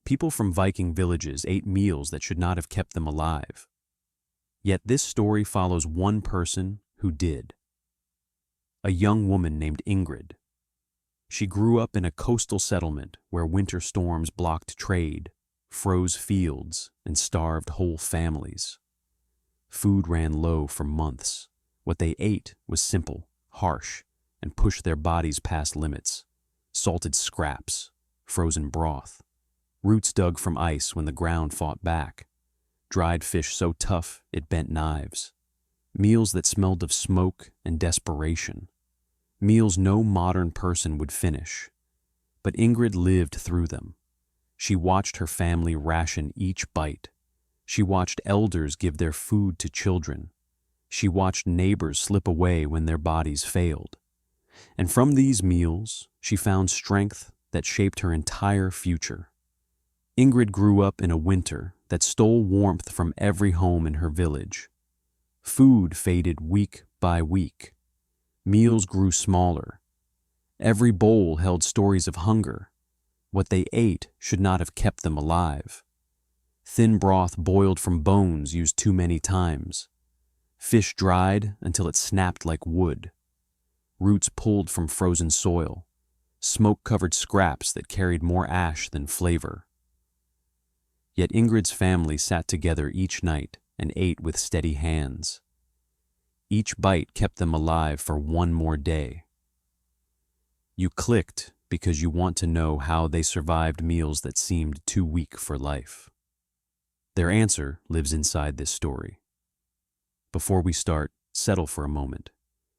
People from Viking villages ate meals that should not have kept them alive. Yet this story follows one person who did. A young woman named Ingrid. She grew up in a coastal settlement where winter storms blocked trade, froze fields, and starved whole families. Food ran low for months. What they ate was simple, harsh, and pushed their bodies past limits. Salted scraps, frozen broth, roots dug from ice when the ground fought back, dried fish so tough it bent knives, meals that smelled of smoke and desperation, meals no modern person would finish. But Ingrid lived through them. She watched her family ration each bite. She watched elders give their food to children. She watched neighbors slip away when their bodies failed. And from these meals, she found strength that shaped her entire future. Ingrid grew up in a winter that stole warmth from every home in her village. Food faded week by week. Meals grew smaller. Every bowl held stories of hunger. What they ate should not have kept them alive. Thin broth boiled from bones used too many times. Fish dried until it snapped like wood. Roots pulled from frozen soil. Smoke-covered scraps that carried more ash than flavor. Yet Ingrid's family sat together each night and ate with steady hands. Each bite kept them alive for one more day. You clicked because you want to know how they survived meals that seemed too weak for life. Their answer lives inside this story. Before we start, settle for a moment.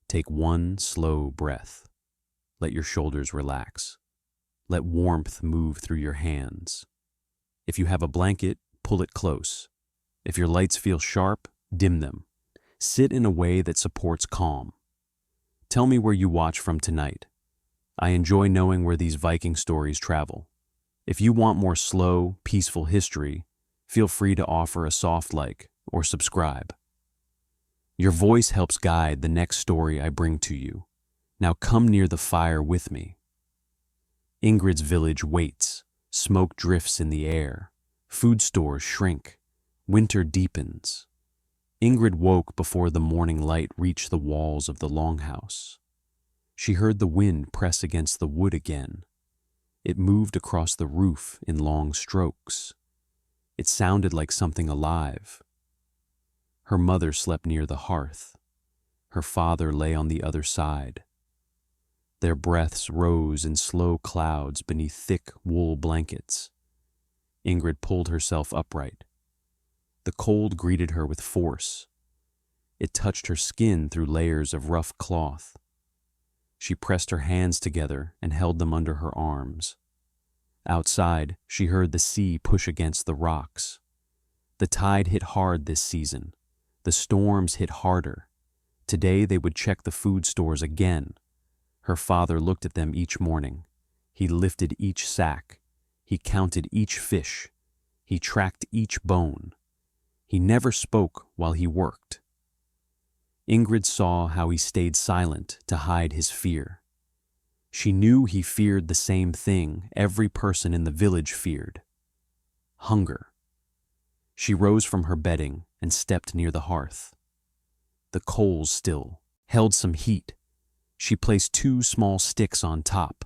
Take one slow breath. Let your shoulders relax. Let warmth move through your hands. If you have a blanket, pull it close. If your lights feel sharp, dim them. Sit in a way that supports calm. Tell me where you watch from tonight. I enjoy knowing where these Viking stories travel. If you want more slow, peaceful history, feel free to offer a soft like or subscribe. Your voice helps guide the next story I bring to you. Now come near the fire with me. Ingrid's village waits. Smoke drifts in the air. Food stores shrink. Winter deepens. Ingrid woke before the morning light reached the walls of the longhouse. She heard the wind press against the wood again. It moved across the roof in long strokes. It sounded like something alive. Her mother slept near the hearth. Her father lay on the other side. Their breaths rose in slow clouds beneath thick wool blankets. Ingrid pulled herself upright. The cold greeted her with force. It touched her skin through layers of rough cloth. She pressed her hands together and held them under her arms. Outside, she heard the sea push against the rocks. The tide hit hard this season. The storms hit harder. Today they would check the food stores again. Her father looked at them each morning. He lifted each sack. He counted each fish. He tracked each bone. He never spoke while he worked. Ingrid saw how he stayed silent to hide his fear. She knew he feared the same thing every person in the village feared: hunger. She rose from her bedding and stepped near the hearth. The coals still held some heat. She placed 2 small sticks on top.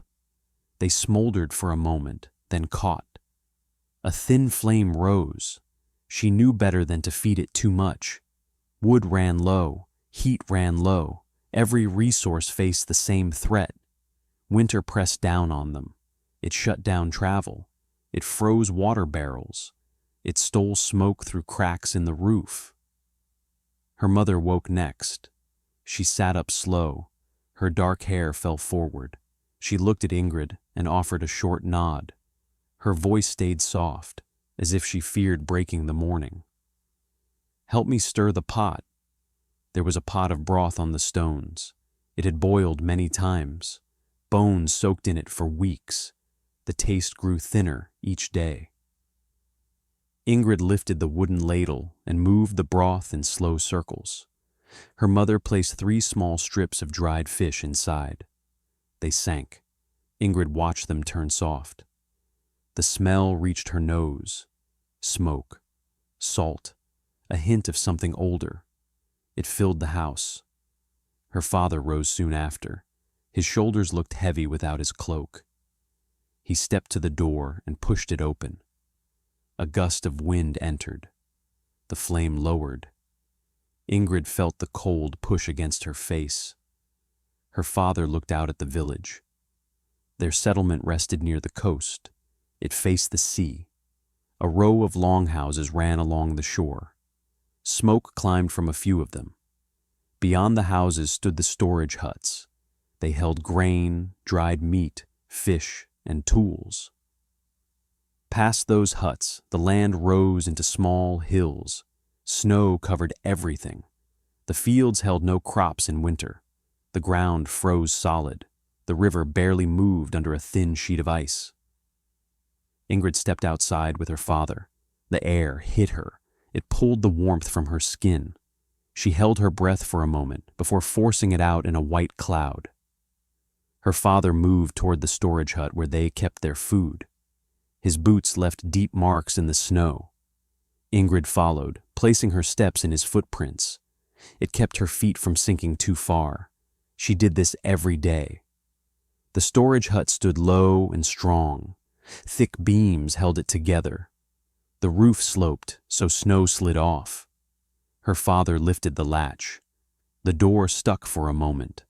They smoldered for a moment, then caught. A thin flame rose. She knew better than to feed it too much. Wood ran low, heat ran low. Every resource faced the same threat. Winter pressed down on them. It shut down travel. It froze water barrels. It stole smoke through cracks in the roof. Her mother woke next. She sat up slow. Her dark hair fell forward. She looked at Ingrid and offered a short nod. Her voice stayed soft, as if she feared breaking the morning. "Help me stir the pot." There was a pot of broth on the stones. It had boiled many times. Bones soaked in it for weeks. The taste grew thinner each day. Ingrid lifted the wooden ladle and moved the broth in slow circles. Her mother placed 3 small strips of dried fish inside. They sank. Ingrid watched them turn soft. The smell reached her nose. Smoke, salt, a hint of something older. It filled the house. Her father rose soon after. His shoulders looked heavy without his cloak. He stepped to the door and pushed it open. A gust of wind entered. The flame lowered. Ingrid felt the cold push against her face. Her father looked out at the village. Their settlement rested near the coast. It faced the sea. A row of longhouses ran along the shore. Smoke climbed from a few of them. Beyond the houses stood the storage huts. They held grain, dried meat, fish, and tools. Past those huts, the land rose into small hills. Snow covered everything. The fields held no crops in winter. The ground froze solid. The river barely moved under a thin sheet of ice. Ingrid stepped outside with her father. The air hit her. It pulled the warmth from her skin. She held her breath for a moment before forcing it out in a white cloud. Her father moved toward the storage hut where they kept their food. His boots left deep marks in the snow. Ingrid followed, placing her steps in his footprints. It kept her feet from sinking too far. She did this every day. The storage hut stood low and strong. Thick beams held it together. The roof sloped, so snow slid off. Her father lifted the latch. The door stuck for a moment.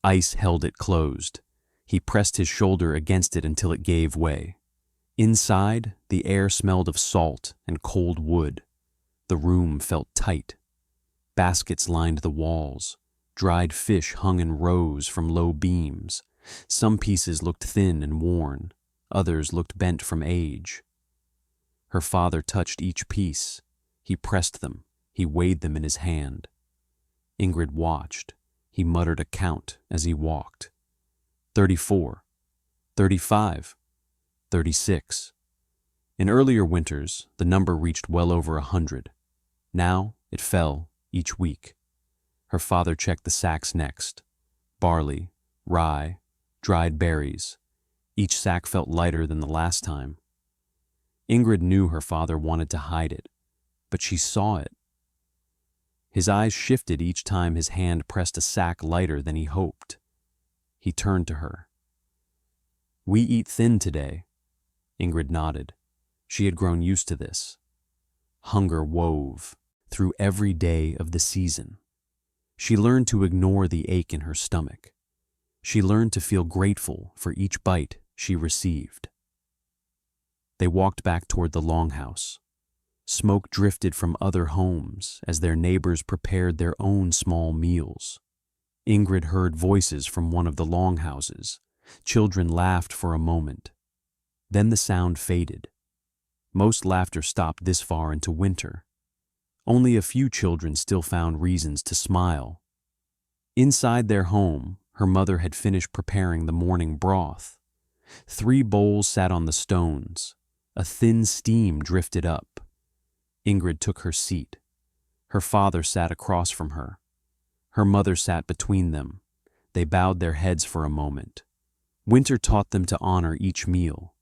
Ice held it closed. He pressed his shoulder against it until it gave way. Inside, the air smelled of salt and cold wood. The room felt tight. Baskets lined the walls. Dried fish hung in rows from low beams. Some pieces looked thin and worn. Others looked bent from age. Her father touched each piece. He pressed them. He weighed them in his hand. Ingrid watched. He muttered a count as he walked. 34, 35, 36. In earlier winters, the number reached well over 100. Now it fell each week. Her father checked the sacks next. Barley, rye, dried berries. Each sack felt lighter than the last time. Ingrid knew her father wanted to hide it, but she saw it. His eyes shifted each time his hand pressed a sack lighter than he hoped. He turned to her. "We eat thin today." Ingrid nodded. She had grown used to this. Hunger wove through every day of the season. She learned to ignore the ache in her stomach. She learned to feel grateful for each bite she received. They walked back toward the longhouse. Smoke drifted from other homes as their neighbors prepared their own small meals. Ingrid heard voices from one of the longhouses. Children laughed for a moment. Then the sound faded. Most laughter stopped this far into winter. Only a few children still found reasons to smile. Inside their home, her mother had finished preparing the morning broth. 3 bowls sat on the stones. A thin steam drifted up. Ingrid took her seat. Her father sat across from her. Her mother sat between them. They bowed their heads for a moment. Winter taught them to honor each meal.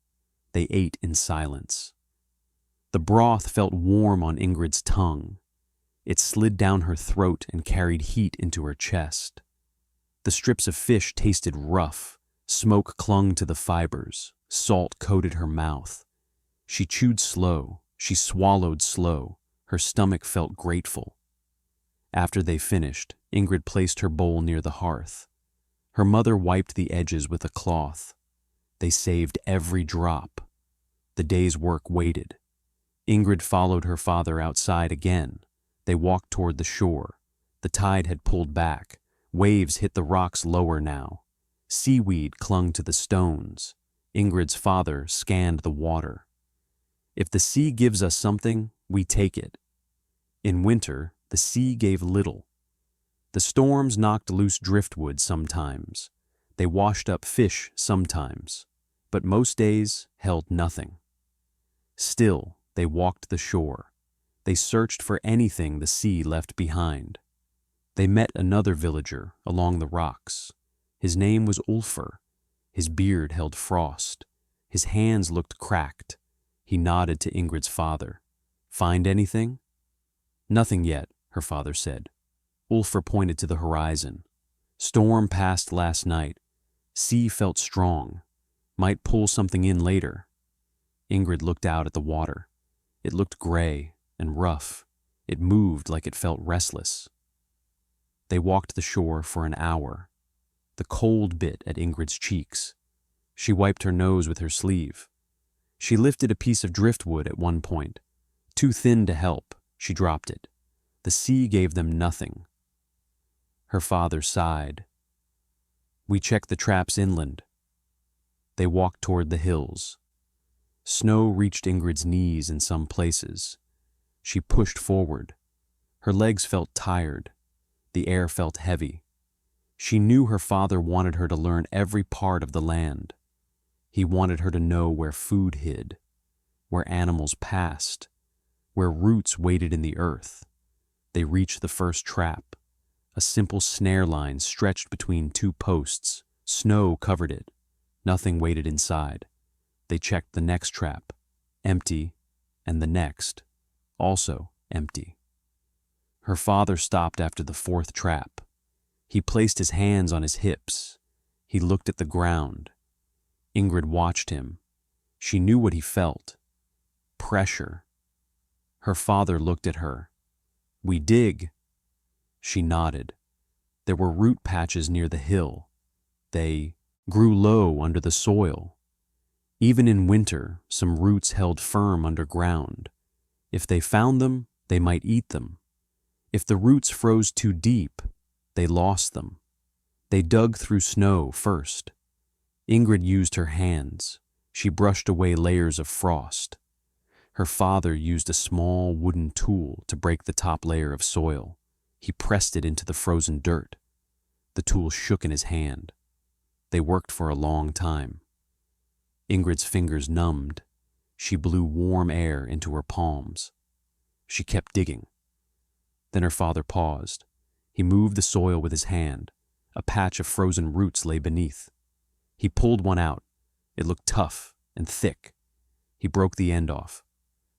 They ate in silence. The broth felt warm on Ingrid's tongue. It slid down her throat and carried heat into her chest. The strips of fish tasted rough. Smoke clung to the fibers. Salt coated her mouth. She chewed slow. She swallowed slow. Her stomach felt grateful. After they finished, Ingrid placed her bowl near the hearth. Her mother wiped the edges with a cloth. They saved every drop. The day's work waited. Ingrid followed her father outside again. They walked toward the shore. The tide had pulled back. Waves hit the rocks lower now. Seaweed clung to the stones. Ingrid's father scanned the water. "If the sea gives us something, we take it." In winter, the sea gave little. The storms knocked loose driftwood sometimes. They washed up fish sometimes, but most days held nothing. Still, they walked the shore. They searched for anything the sea left behind. They met another villager along the rocks. His name was Ulfr. His beard held frost. His hands looked cracked. He nodded to Ingrid's father. Find anything? Nothing yet, her father said. Ulfr pointed to the horizon. Storm passed last night. Sea felt strong. Might pull something in later. Ingrid looked out at the water. It looked gray and rough. It moved like it felt restless. They walked the shore for an hour. The cold bit at Ingrid's cheeks. She wiped her nose with her sleeve. She lifted a piece of driftwood at one point. Too thin to help, she dropped it. The sea gave them nothing. Her father sighed. We checked the traps inland. They walked toward the hills. Snow reached Ingrid's knees in some places. She pushed forward. Her legs felt tired. The air felt heavy. She knew her father wanted her to learn every part of the land. He wanted her to know where food hid, where animals passed, where roots waited in the earth. They reached the first trap. A simple snare line stretched between two posts. Snow covered it. Nothing waited inside. They checked the next trap. Empty. And the next. Also empty. Her father stopped after the fourth trap. He placed his hands on his hips. He looked at the ground. Ingrid watched him. She knew what he felt. Pressure. Her father looked at her. We dig. She nodded. There were root patches near the hill. They grew low under the soil. Even in winter, some roots held firm underground. If they found them, they might eat them. If the roots froze too deep, they lost them. They dug through snow first. Ingrid used her hands. She brushed away layers of frost. Her father used a small wooden tool to break the top layer of soil. He pressed it into the frozen dirt. The tool shook in his hand. They worked for a long time. Ingrid's fingers numbed. She blew warm air into her palms. She kept digging. Then her father paused. He moved the soil with his hand. A patch of frozen roots lay beneath. He pulled one out. It looked tough and thick. He broke the end off.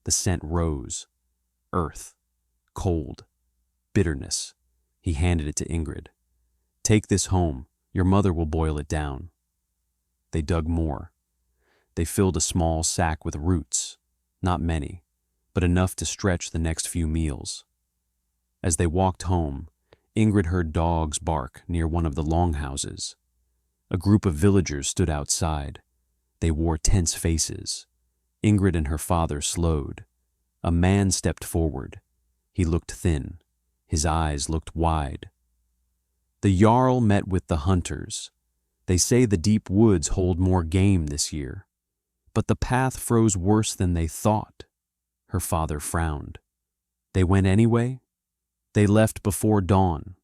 The scent rose. Earth. Cold. Bitterness. He handed it to Ingrid. Take this home. Your mother will boil it down. They dug more. They filled a small sack with roots. Not many, but enough to stretch the next few meals. As they walked home, Ingrid heard dogs bark near one of the longhouses. A group of villagers stood outside. They wore tense faces. Ingrid and her father slowed. A man stepped forward. He looked thin. His eyes looked wide. The Jarl met with the hunters. They say the deep woods hold more game this year. But the path froze worse than they thought. Her father frowned. They went anyway? They left before dawn.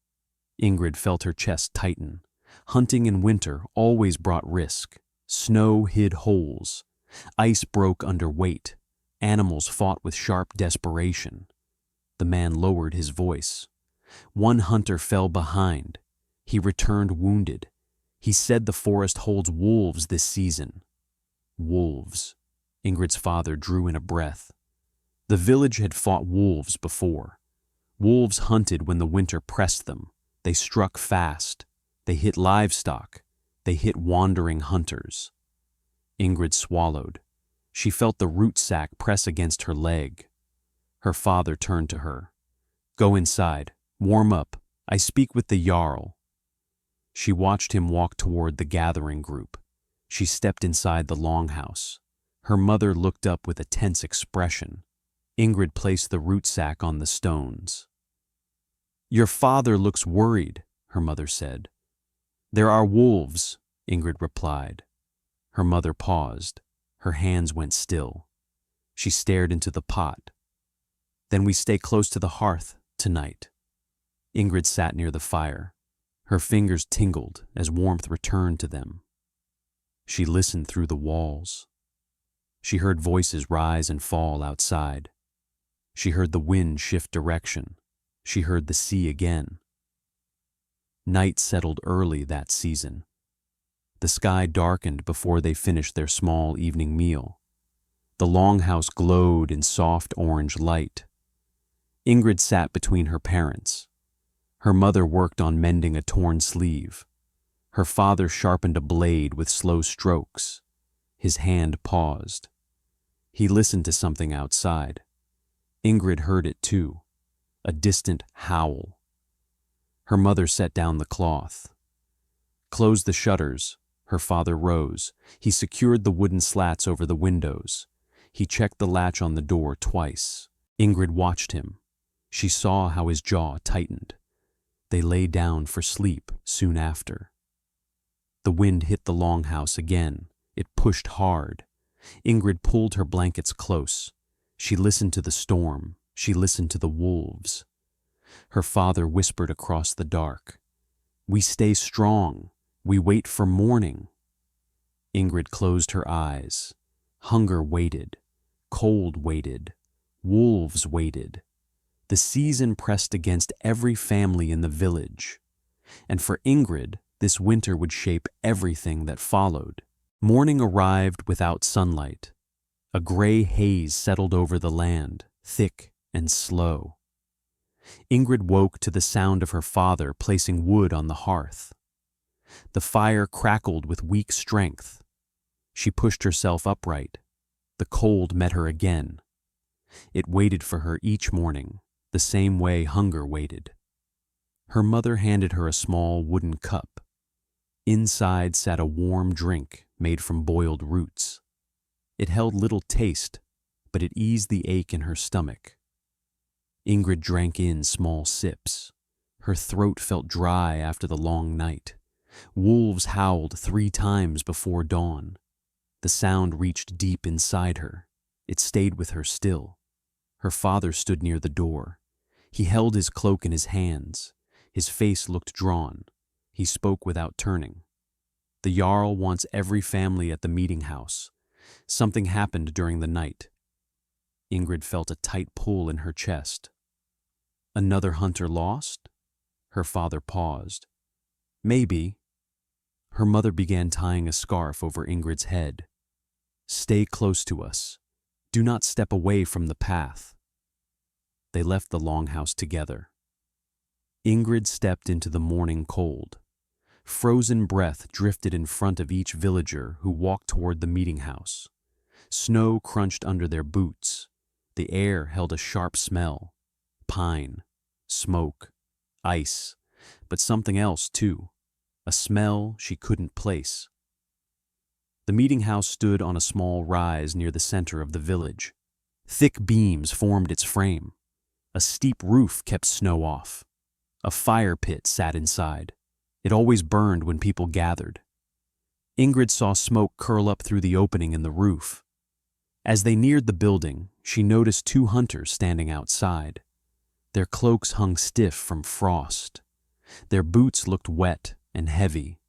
Ingrid felt her chest tighten. Hunting in winter always brought risk. Snow hid holes. Ice broke under weight. Animals fought with sharp desperation. The man lowered his voice. One hunter fell behind. He returned wounded. He said the forest holds wolves this season. Wolves. Ingrid's father drew in a breath. The village had fought wolves before. Wolves hunted when the winter pressed them. They struck fast. They hit livestock. They hit wandering hunters. Ingrid swallowed. She felt the root sack press against her leg. Her father turned to her. Go inside. Warm up. I speak with the Jarl. She watched him walk toward the gathering group. She stepped inside the longhouse. Her mother looked up with a tense expression. Ingrid placed the root sack on the stones. Your father looks worried, her mother said. There are wolves, Ingrid replied. Her mother paused. Her hands went still. She stared into the pot. Then we stay close to the hearth tonight. Ingrid sat near the fire. Her fingers tingled as warmth returned to them. She listened through the walls. She heard voices rise and fall outside. She heard the wind shift direction. She heard the sea again. Night settled early that season. The sky darkened before they finished their small evening meal. The longhouse glowed in soft orange light. Ingrid sat between her parents. Her mother worked on mending a torn sleeve. Her father sharpened a blade with slow strokes. His hand paused. He listened to something outside. Ingrid heard it too, a distant howl. Her mother set down the cloth. Close the shutters. Her father rose. He secured the wooden slats over the windows. He checked the latch on the door twice. Ingrid watched him. She saw how his jaw tightened. They lay down for sleep soon after. The wind hit the longhouse again. It pushed hard. Ingrid pulled her blankets close. She listened to the storm. She listened to the wolves. Her father whispered across the dark, "We stay strong. We wait for morning." Ingrid closed her eyes. Hunger waited. Cold waited. Wolves waited. The season pressed against every family in the village. And for Ingrid, this winter would shape everything that followed. Morning arrived without sunlight. A gray haze settled over the land, thick and slow. Ingrid woke to the sound of her father placing wood on the hearth. The fire crackled with weak strength. She pushed herself upright. The cold met her again. It waited for her each morning, the same way hunger waited. Her mother handed her a small wooden cup. Inside sat a warm drink made from boiled roots. It held little taste, but it eased the ache in her stomach. Ingrid drank in small sips. Her throat felt dry after the long night. Wolves howled 3 times before dawn. The sound reached deep inside her. It stayed with her still. Her father stood near the door. He held his cloak in his hands. His face looked drawn. He spoke without turning. "The Jarl wants every family at the meeting house. Something happened during the night." Ingrid felt a tight pull in her chest. "Another hunter lost?" Her father paused. "Maybe." Her mother began tying a scarf over Ingrid's head. "Stay close to us. Do not step away from the path." They left the longhouse together. Ingrid stepped into the morning cold. Frozen breath drifted in front of each villager who walked toward the meeting house. Snow crunched under their boots. The air held a sharp smell. Pine, smoke, ice, but something else too. A smell she couldn't place. The meeting house stood on a small rise near the center of the village. Thick beams formed its frame. A steep roof kept snow off. A fire pit sat inside. It always burned when people gathered. Ingrid saw smoke curl up through the opening in the roof. As they neared the building, she noticed 2 hunters standing outside. Their cloaks hung stiff from frost. Their boots looked wet and heavy.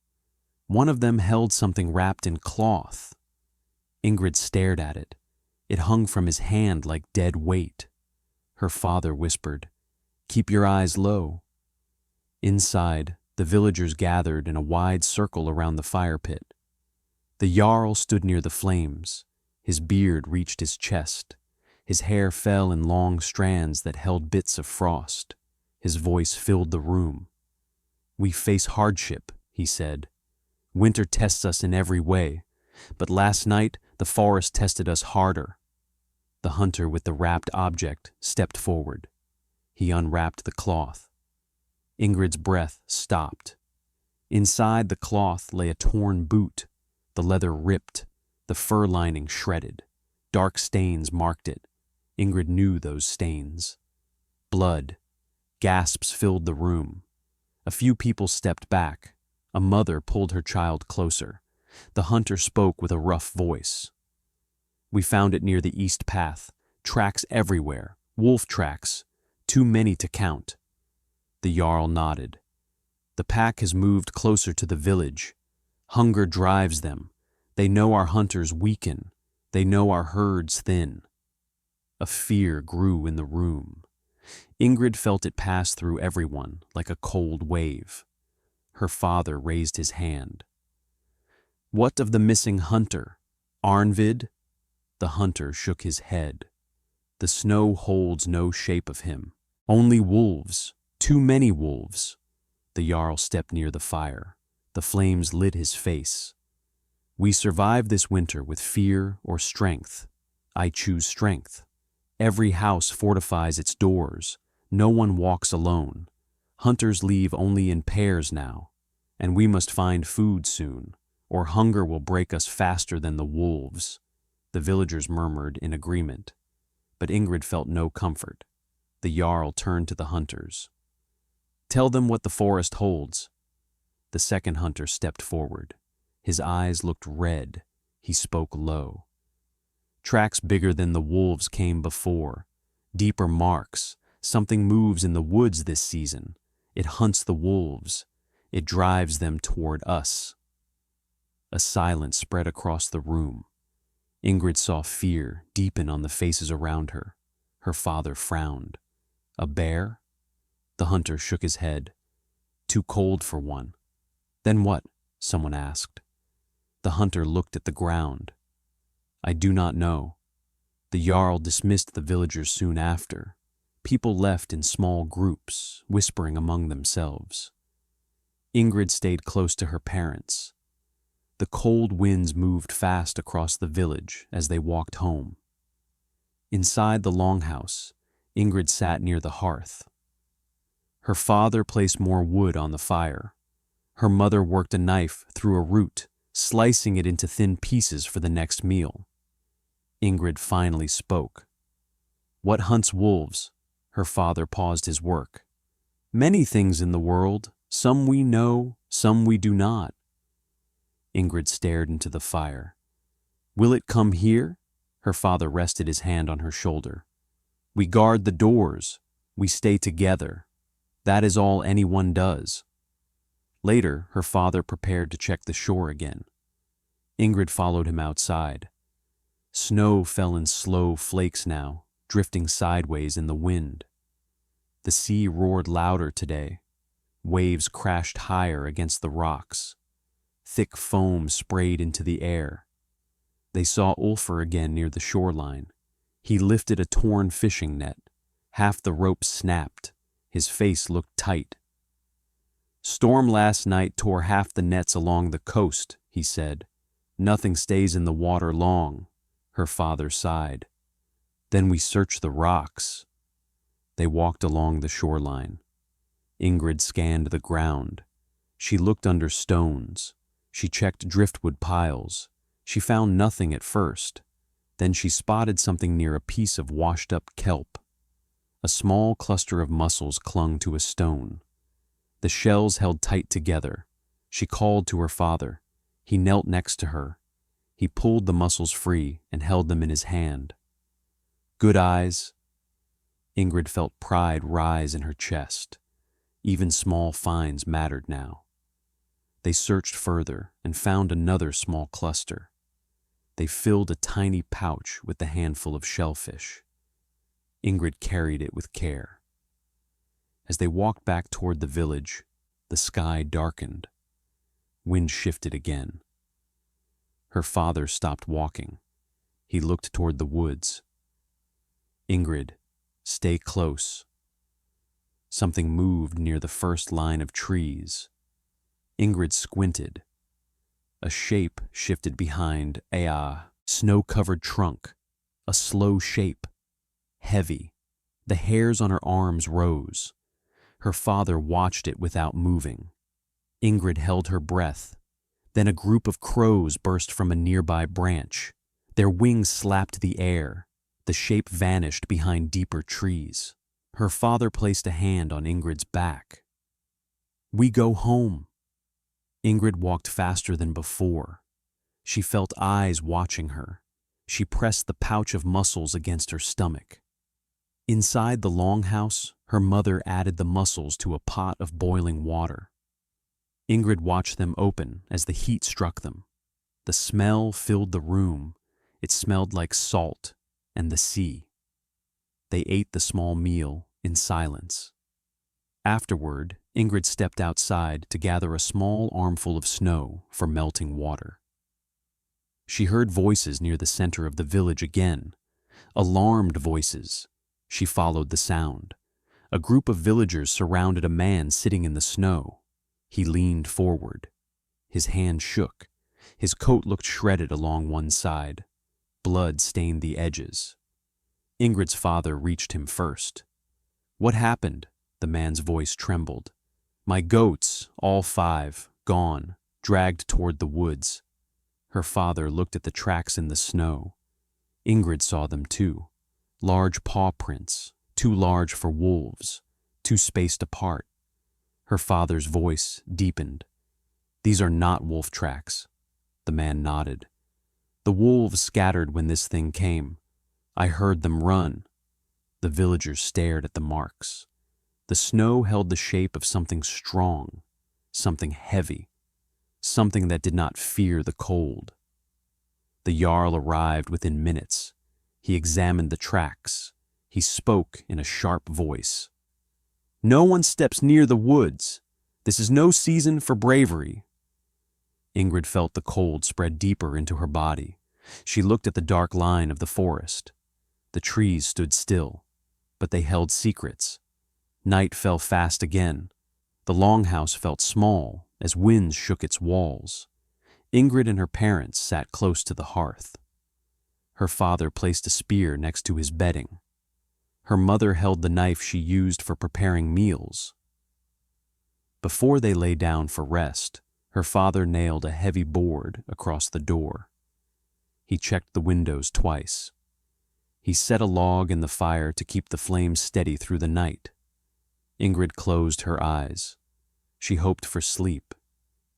One of them held something wrapped in cloth. Ingrid stared at it. It hung from his hand like dead weight. Her father whispered, "Keep your eyes low." Inside, the villagers gathered in a wide circle around the fire pit. The Jarl stood near the flames. His beard reached his chest. His hair fell in long strands that held bits of frost. His voice filled the room. "We face hardship," he said. "Winter tests us in every way, but last night the forest tested us harder." The hunter with the wrapped object stepped forward. He unwrapped the cloth. Ingrid's breath stopped. Inside the cloth lay a torn boot, the leather ripped, the fur lining shredded. Dark stains marked it. Ingrid knew those stains. Blood. Gasps filled the room. A few people stepped back. A mother pulled her child closer. The hunter spoke with a rough voice. "We found it near the east path. Tracks everywhere. Wolf tracks. Too many to count." The Jarl nodded. "The pack has moved closer to the village. Hunger drives them. They know our hunters weaken. They know our herds thin." A fear grew in the room. Ingrid felt it pass through everyone like a cold wave. Her father raised his hand. "What of the missing hunter? Arnvid?" The hunter shook his head. The snow holds no shape of him. Only wolves, too many wolves. The Jarl stepped near the fire. The flames lit his face. We survive this winter with fear or strength. I choose strength. Every house fortifies its doors. No one walks alone. Hunters leave only in pairs now, and we must find food soon, or hunger will break us faster than the wolves. The villagers murmured in agreement, but Ingrid felt no comfort. The Jarl turned to the hunters. Tell them what the forest holds. The second hunter stepped forward. His eyes looked red. He spoke low. Tracks bigger than the wolves came before. Deeper marks. Something moves in the woods this season. It hunts the wolves. It drives them toward us. A silence spread across the room. Ingrid saw fear deepen on the faces around her. Her father frowned. A bear? The hunter shook his head. Too cold for one. Then what? Someone asked. The hunter looked at the ground. I do not know. The Jarl dismissed the villagers soon after. People left in small groups, whispering among themselves. Ingrid stayed close to her parents. The cold winds moved fast across the village as they walked home. Inside the longhouse, Ingrid sat near the hearth. Her father placed more wood on the fire. Her mother worked a knife through a root, slicing it into thin pieces for the next meal. Ingrid finally spoke. What hunts wolves? Her father paused his work. Many things in the world, some we know, some we do not. Ingrid stared into the fire. Will it come here? Her father rested his hand on her shoulder. We guard the doors. We stay together. That is all anyone does. Later, her father prepared to check the shore again. Ingrid followed him outside. Snow fell in slow flakes now, drifting sideways in the wind. The sea roared louder today. Waves crashed higher against the rocks. Thick foam sprayed into the air. They saw Ulfr again near the shoreline. He lifted a torn fishing net. Half the rope snapped. His face looked tight. Storm last night tore half the nets along the coast, he said. Nothing stays in the water long. Her father sighed. Then we searched the rocks. They walked along the shoreline. Ingrid scanned the ground. She looked under stones. She checked driftwood piles. She found nothing at first. Then she spotted something near a piece of washed-up kelp. A small cluster of mussels clung to a stone. The shells held tight together. She called to her father. He knelt next to her. He pulled the mussels free and held them in his hand. Good eyes. Ingrid felt pride rise in her chest. Even small finds mattered now. They searched further and found another small cluster. They filled a tiny pouch with the handful of shellfish. Ingrid carried it with care. As they walked back toward the village, the sky darkened. Wind shifted again. Her father stopped walking. He looked toward the woods. Ingrid, stay close. Something moved near the first line of trees. Ingrid squinted. A shape shifted behind a snow-covered trunk. A slow shape. Heavy. The hairs on her arms rose. Her father watched it without moving. Ingrid held her breath. Then a group of crows burst from a nearby branch. Their wings slapped the air. The shape vanished behind deeper trees. Her father placed a hand on Ingrid's back. We go home. Ingrid walked faster than before. She felt eyes watching her. She pressed the pouch of mussels against her stomach. Inside the longhouse, her mother added the mussels to a pot of boiling water. Ingrid watched them open as the heat struck them. The smell filled the room. It smelled like salt and the sea. They ate the small meal in silence. Afterward, Ingrid stepped outside to gather a small armful of snow for melting water. She heard voices near the center of the village again. Alarmed voices. She followed the sound. A group of villagers surrounded a man sitting in the snow. He leaned forward. His hand shook. His coat looked shredded along one side. Blood stained the edges. Ingrid's father reached him first. "What happened?" The man's voice trembled. "My goats, all 5, gone, dragged toward the woods." Her father looked at the tracks in the snow. Ingrid saw them too. Large paw prints, too large for wolves, too spaced apart. Her father's voice deepened. "These are not wolf tracks." The man nodded. "The wolves scattered when this thing came. I heard them run." The villagers stared at the marks. The snow held the shape of something strong, something heavy, something that did not fear the cold. The Jarl arrived within minutes. He examined the tracks. He spoke in a sharp voice. "No one steps near the woods. This is no season for bravery." Ingrid felt the cold spread deeper into her body. She looked at the dark line of the forest. The trees stood still, but they held secrets. Night fell fast again. The longhouse felt small as winds shook its walls. Ingrid and her parents sat close to the hearth. Her father placed a spear next to his bedding. Her mother held the knife she used for preparing meals. Before they lay down for rest, her father nailed a heavy board across the door. He checked the windows twice. He set a log in the fire to keep the flames steady through the night. Ingrid closed her eyes. She hoped for sleep.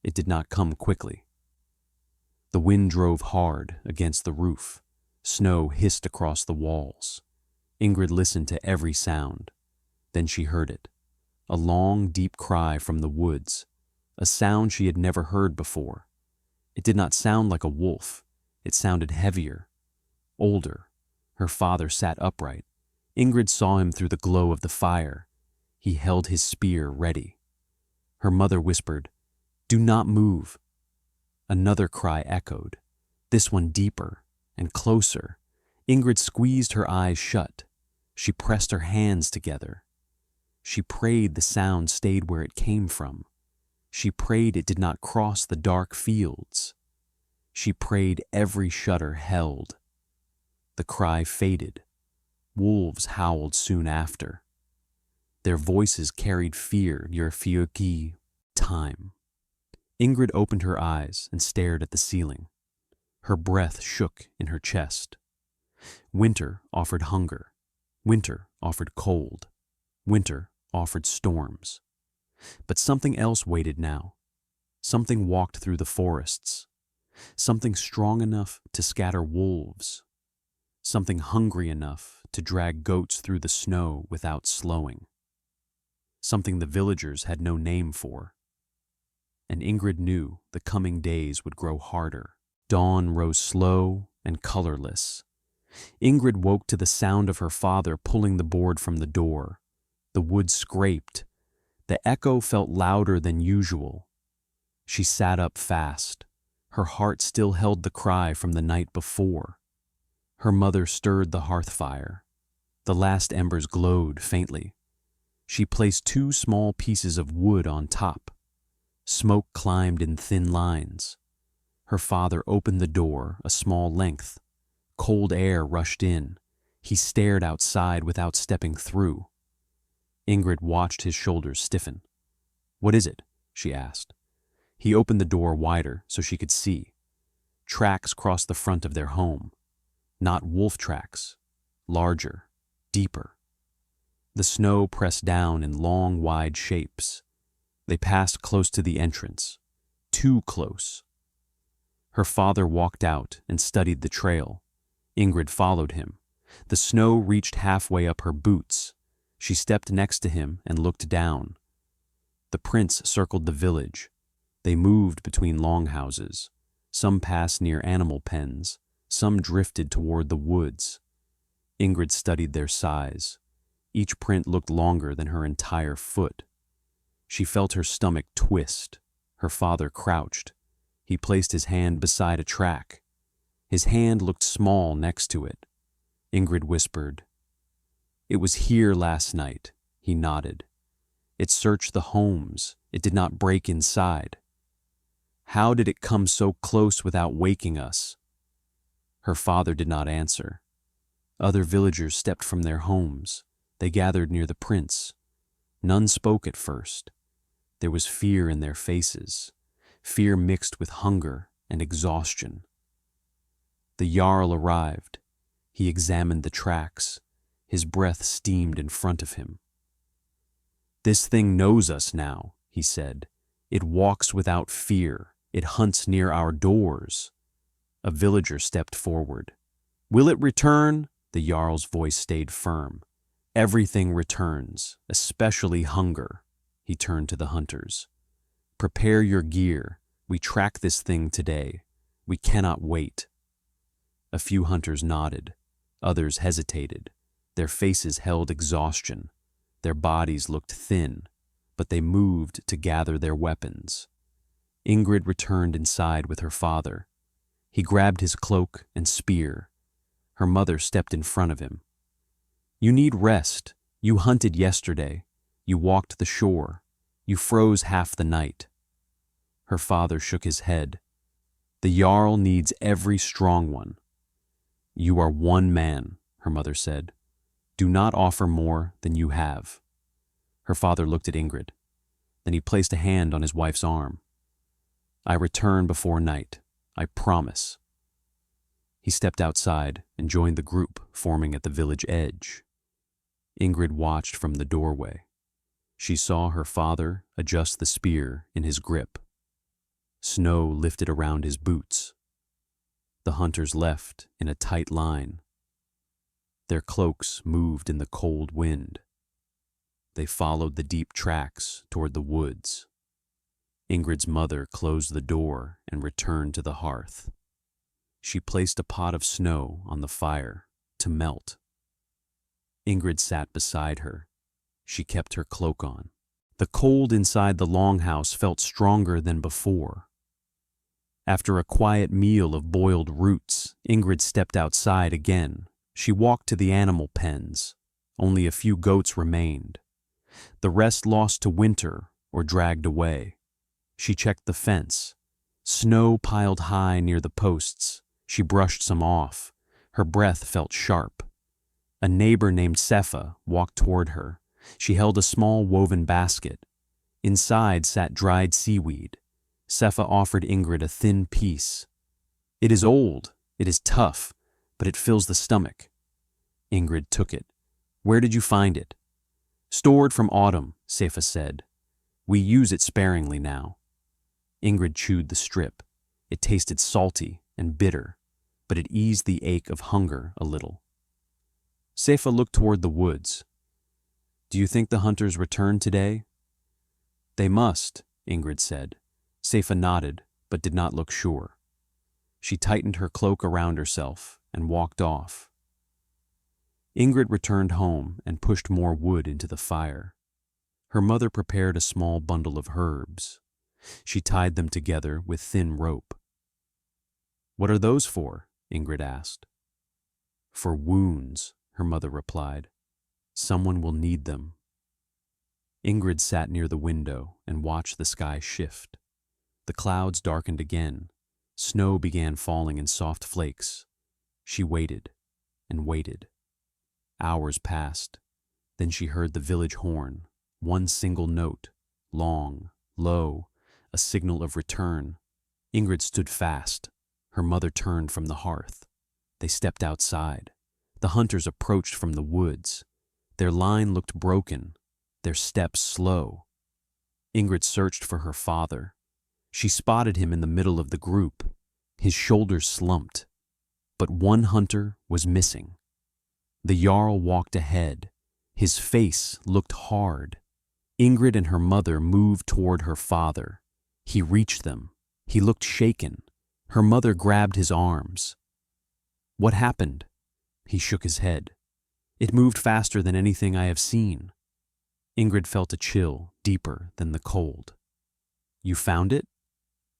It did not come quickly. The wind drove hard against the roof. Snow hissed across the walls. Ingrid listened to every sound. Then she heard it. A long, deep cry from the woods. A sound she had never heard before. It did not sound like a wolf. It sounded heavier, older. Her father sat upright. Ingrid saw him through the glow of the fire. He held his spear ready. Her mother whispered, "Do not move." Another cry echoed, this one deeper and closer. Ingrid squeezed her eyes shut. She pressed her hands together. She prayed the sound stayed where it came from. She prayed it did not cross the dark fields. She prayed every shutter held. The cry faded. Wolves howled soon after. Their voices carried fear near Fioki, time. Ingrid opened her eyes and stared at the ceiling. Her breath shook in her chest. Winter offered hunger. Winter offered cold. Winter offered storms. But something else waited now. Something walked through the forests. Something strong enough to scatter wolves. Something hungry enough to drag goats through the snow without slowing. Something the villagers had no name for. And Ingrid knew the coming days would grow harder. Dawn rose slow and colorless. Ingrid woke to the sound of her father pulling the board from the door. The wood scraped. The echo felt louder than usual. She sat up fast. Her heart still held the cry from the night before. Her mother stirred the hearth fire. The last embers glowed faintly. She placed 2 small pieces of wood on top. Smoke climbed in thin lines. Her father opened the door a small length. Cold air rushed in. He stared outside without stepping through. Ingrid watched his shoulders stiffen. "What is it?" she asked. He opened the door wider so she could see. Tracks crossed the front of their home. Not wolf tracks. Larger, deeper. The snow pressed down in long, wide shapes. They passed close to the entrance. Too close. Her father walked out and studied the trail. Ingrid followed him. The snow reached halfway up her boots. She stepped next to him and looked down. The prince circled the village. They moved between longhouses. Some passed near animal pens. Some drifted toward the woods. Ingrid studied their size. Each print looked longer than her entire foot. She felt her stomach twist. Her father crouched. He placed his hand beside a track. His hand looked small next to it. Ingrid whispered, "It was here last night." He nodded. "It searched the homes. It did not break inside." "How did it come so close without waking us?" Her father did not answer. Other villagers stepped from their homes. They gathered near the prince. None spoke at first. There was fear in their faces, fear mixed with hunger and exhaustion. The Jarl arrived. He examined the tracks. His breath steamed in front of him. "This thing knows us now," he said. "It walks without fear. It hunts near our doors." A villager stepped forward. "Will it return?" The Jarl's voice stayed firm. "Everything returns, especially hunger." He turned to the hunters. "Prepare your gear. We track this thing today. We cannot wait." A few hunters nodded. Others hesitated. Their faces held exhaustion. Their bodies looked thin, but they moved to gather their weapons. Ingrid returned inside with her father. He grabbed his cloak and spear. Her mother stepped in front of him. "You need rest. You hunted yesterday. You walked the shore. You froze half the night." Her father shook his head. "The Jarl needs every strong one." "You are one man," her mother said. "Do not offer more than you have." Her father looked at Ingrid. Then he placed a hand on his wife's arm. "I return before night. I promise." He stepped outside and joined the group forming at the village edge. Ingrid watched from the doorway. She saw her father adjust the spear in his grip. Snow lifted around his boots. The hunters left in a tight line. Their cloaks moved in the cold wind. They followed the deep tracks toward the woods. Ingrid's mother closed the door and returned to the hearth. She placed a pot of snow on the fire to melt. Ingrid sat beside her. She kept her cloak on. The cold inside the longhouse felt stronger than before. After a quiet meal of boiled roots, Ingrid stepped outside again. She walked to the animal pens. Only a few goats remained. The rest lost to winter or dragged away. She checked the fence. Snow piled high near the posts. She brushed some off. Her breath felt sharp. A neighbor named Sepha walked toward her. She held a small woven basket. Inside sat dried seaweed. Sepha offered Ingrid a thin piece. "It is old, it is tough, but it fills the stomach." Ingrid took it. "Where did you find it?" "Stored from autumn," Sepha said. "We use it sparingly now." Ingrid chewed the strip. It tasted salty and bitter, but it eased the ache of hunger a little. Sepha looked toward the woods. "Do you think the hunters return today?" "They must," Ingrid said. Sepha nodded, but did not look sure. She tightened her cloak around herself and walked off. Ingrid returned home and pushed more wood into the fire. Her mother prepared a small bundle of herbs. She tied them together with thin rope. "What are those for?" Ingrid asked. "For wounds," her mother replied. "Someone will need them." Ingrid sat near the window and watched the sky shift. The clouds darkened again. Snow began falling in soft flakes. She waited and waited. Hours passed. Then she heard the village horn, one single note, long, low, a signal of return. Ingrid stood fast. Her mother turned from the hearth. They stepped outside. The hunters approached from the woods. Their line looked broken, their steps slow. Ingrid searched for her father. She spotted him in the middle of the group. His shoulders slumped. But one hunter was missing. The Jarl walked ahead. His face looked hard. Ingrid and her mother moved toward her father. He reached them. He looked shaken. Her mother grabbed his arms. "What happened?" He shook his head. "It moved faster than anything I have seen." Ingrid felt a chill deeper than the cold. "You found it?"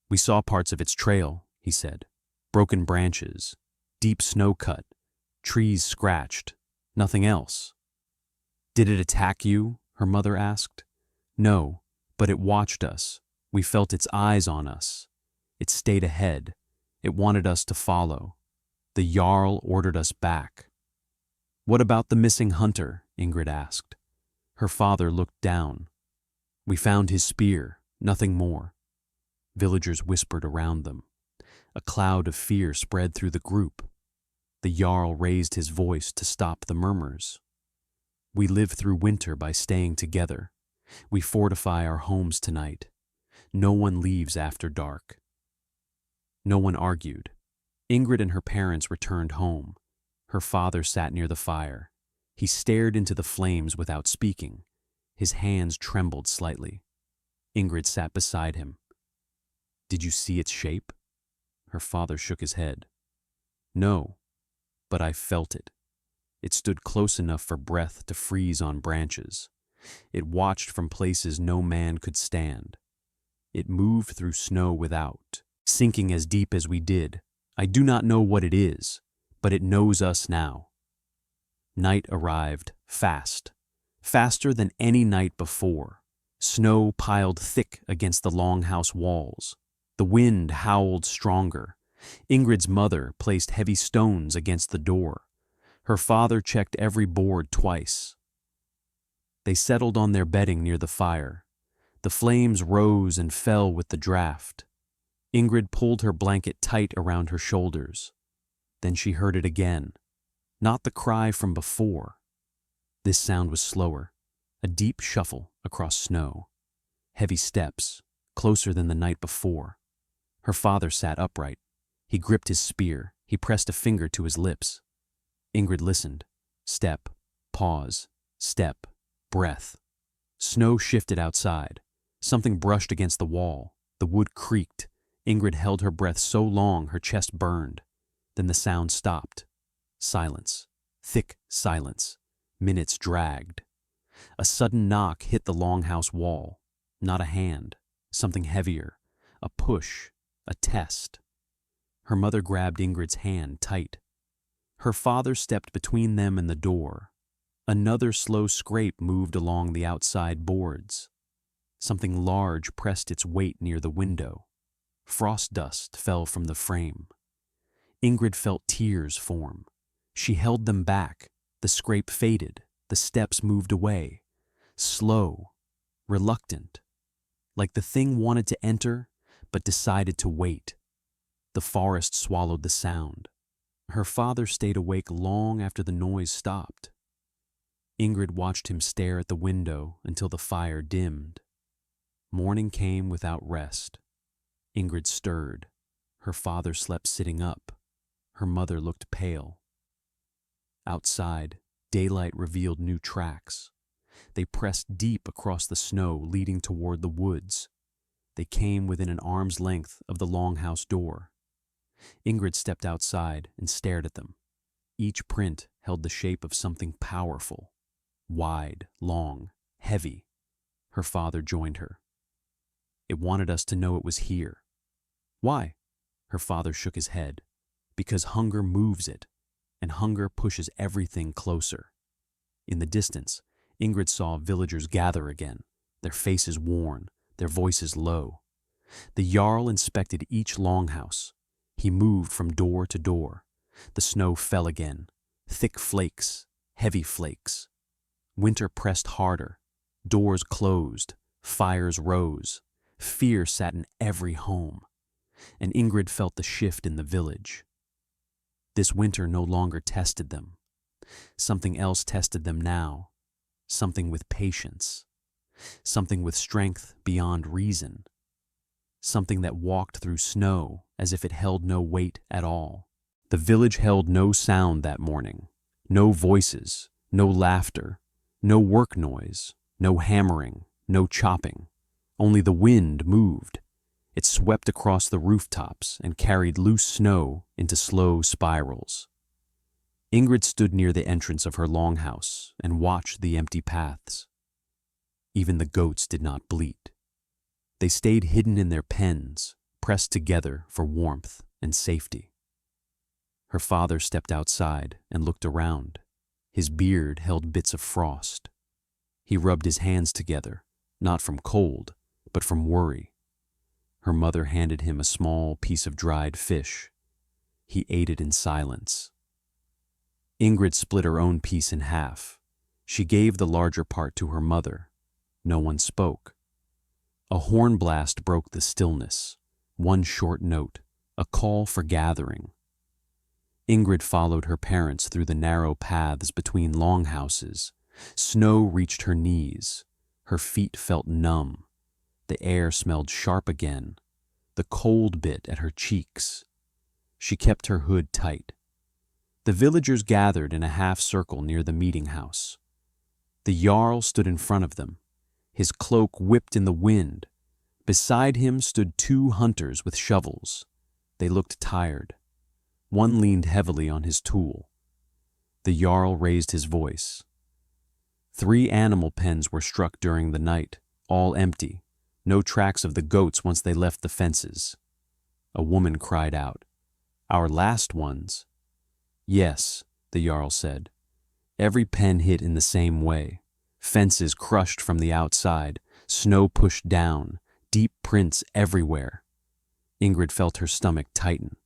"We saw parts of its trail," he said. "Broken branches, Deep snow cut, trees scratched, nothing else. Did it attack you? Her mother asked. No, but it watched us. We felt its eyes on us. It stayed ahead. It wanted us to follow. The Jarl ordered us back. What about the missing hunter? Ingrid asked. Her father looked down. We found his spear, nothing more. Villagers whispered around them. A cloud of fear spread through the group. The Jarl raised his voice to stop the murmurs. We live through winter by staying together. We fortify our homes tonight. No one leaves after dark. No one argued. Ingrid and her parents returned home. Her father sat near the fire. He stared into the flames without speaking. His hands trembled slightly. Ingrid sat beside him. Did you see its shape? Her father shook his head. No, but I felt it. It stood close enough for breath to freeze on branches. It watched from places no man could stand. It moved through snow without, sinking as deep as we did. I do not know what it is, but it knows us now. Night arrived, fast, faster than any night before. Snow piled thick against the longhouse walls. The wind howled stronger. Ingrid's mother placed heavy stones against the door. Her father checked every board twice. They settled on their bedding near the fire. The flames rose and fell with the draft. Ingrid pulled her blanket tight around her shoulders. Then she heard it again. Not the cry from before. This sound was slower, a deep shuffle across snow. Heavy steps, closer than the night before. Her father sat upright. He gripped his spear. He pressed a finger to his lips. Ingrid listened. Step, pause, step, breath. Snow shifted outside. Something brushed against the wall. The wood creaked. Ingrid held her breath so long her chest burned. Then the sound stopped. Silence. Thick silence. Minutes dragged. A sudden knock hit the longhouse wall. Not a hand. Something heavier. A push. A test. Her mother grabbed Ingrid's hand tight. Her father stepped between them and the door. Another slow scrape moved along the outside boards. Something large pressed its weight near the window. Frost dust fell from the frame. Ingrid felt tears form. She held them back. The scrape faded. The steps moved away. Slow, reluctant. Like the thing wanted to enter, but decided to wait. The forest swallowed the sound. Her father stayed awake long after the noise stopped. Ingrid watched him stare at the window until the fire dimmed. Morning came without rest. Ingrid stirred. Her father slept sitting up. Her mother looked pale. Outside, daylight revealed new tracks. They pressed deep across the snow leading toward the woods. They came within an arm's length of the longhouse door. Ingrid stepped outside and stared at them. Each print held the shape of something powerful. Wide, long, heavy. Her father joined her. It wanted us to know it was here. Why? Her father shook his head. Because hunger moves it, and hunger pushes everything closer. In the distance, Ingrid saw villagers gather again, their faces worn, their voices low. The Jarl inspected each longhouse. He moved from door to door. The snow fell again, thick flakes, heavy flakes. Winter pressed harder. Doors closed, fires rose. Fear sat in every home. And Ingrid felt the shift in the village. This winter no longer tested them. Something else tested them now. Something with patience. Something with strength beyond reason. Something that walked through snow as if it held no weight at all. The village held no sound that morning. No voices, no laughter, no work noise, no hammering, no chopping. Only the wind moved. It swept across the rooftops and carried loose snow into slow spirals. Ingrid stood near the entrance of her longhouse and watched the empty paths. Even the goats did not bleat. They stayed hidden in their pens, pressed together for warmth and safety. Her father stepped outside and looked around. His beard held bits of frost. He rubbed his hands together, not from cold, but from worry. Her mother handed him a small piece of dried fish. He ate it in silence. Ingrid split her own piece in half. She gave the larger part to her mother. No one spoke. A horn blast broke the stillness. One short note, a call for gathering. Ingrid followed her parents through the narrow paths between longhouses. Snow reached her knees. Her feet felt numb. The air smelled sharp again. The cold bit at her cheeks. She kept her hood tight. The villagers gathered in a half-circle near the meeting house. The Jarl stood in front of them. His cloak whipped in the wind. Beside him stood 2 hunters with shovels. They looked tired. One leaned heavily on his tool. The Jarl raised his voice. 3 animal pens were struck during the night, all empty. No tracks of the goats once they left the fences. A woman cried out, "Our last ones?" "Yes," the Jarl said. "Every pen hit in the same way. Fences crushed from the outside, snow pushed down, deep prints everywhere." Ingrid felt her stomach tighten.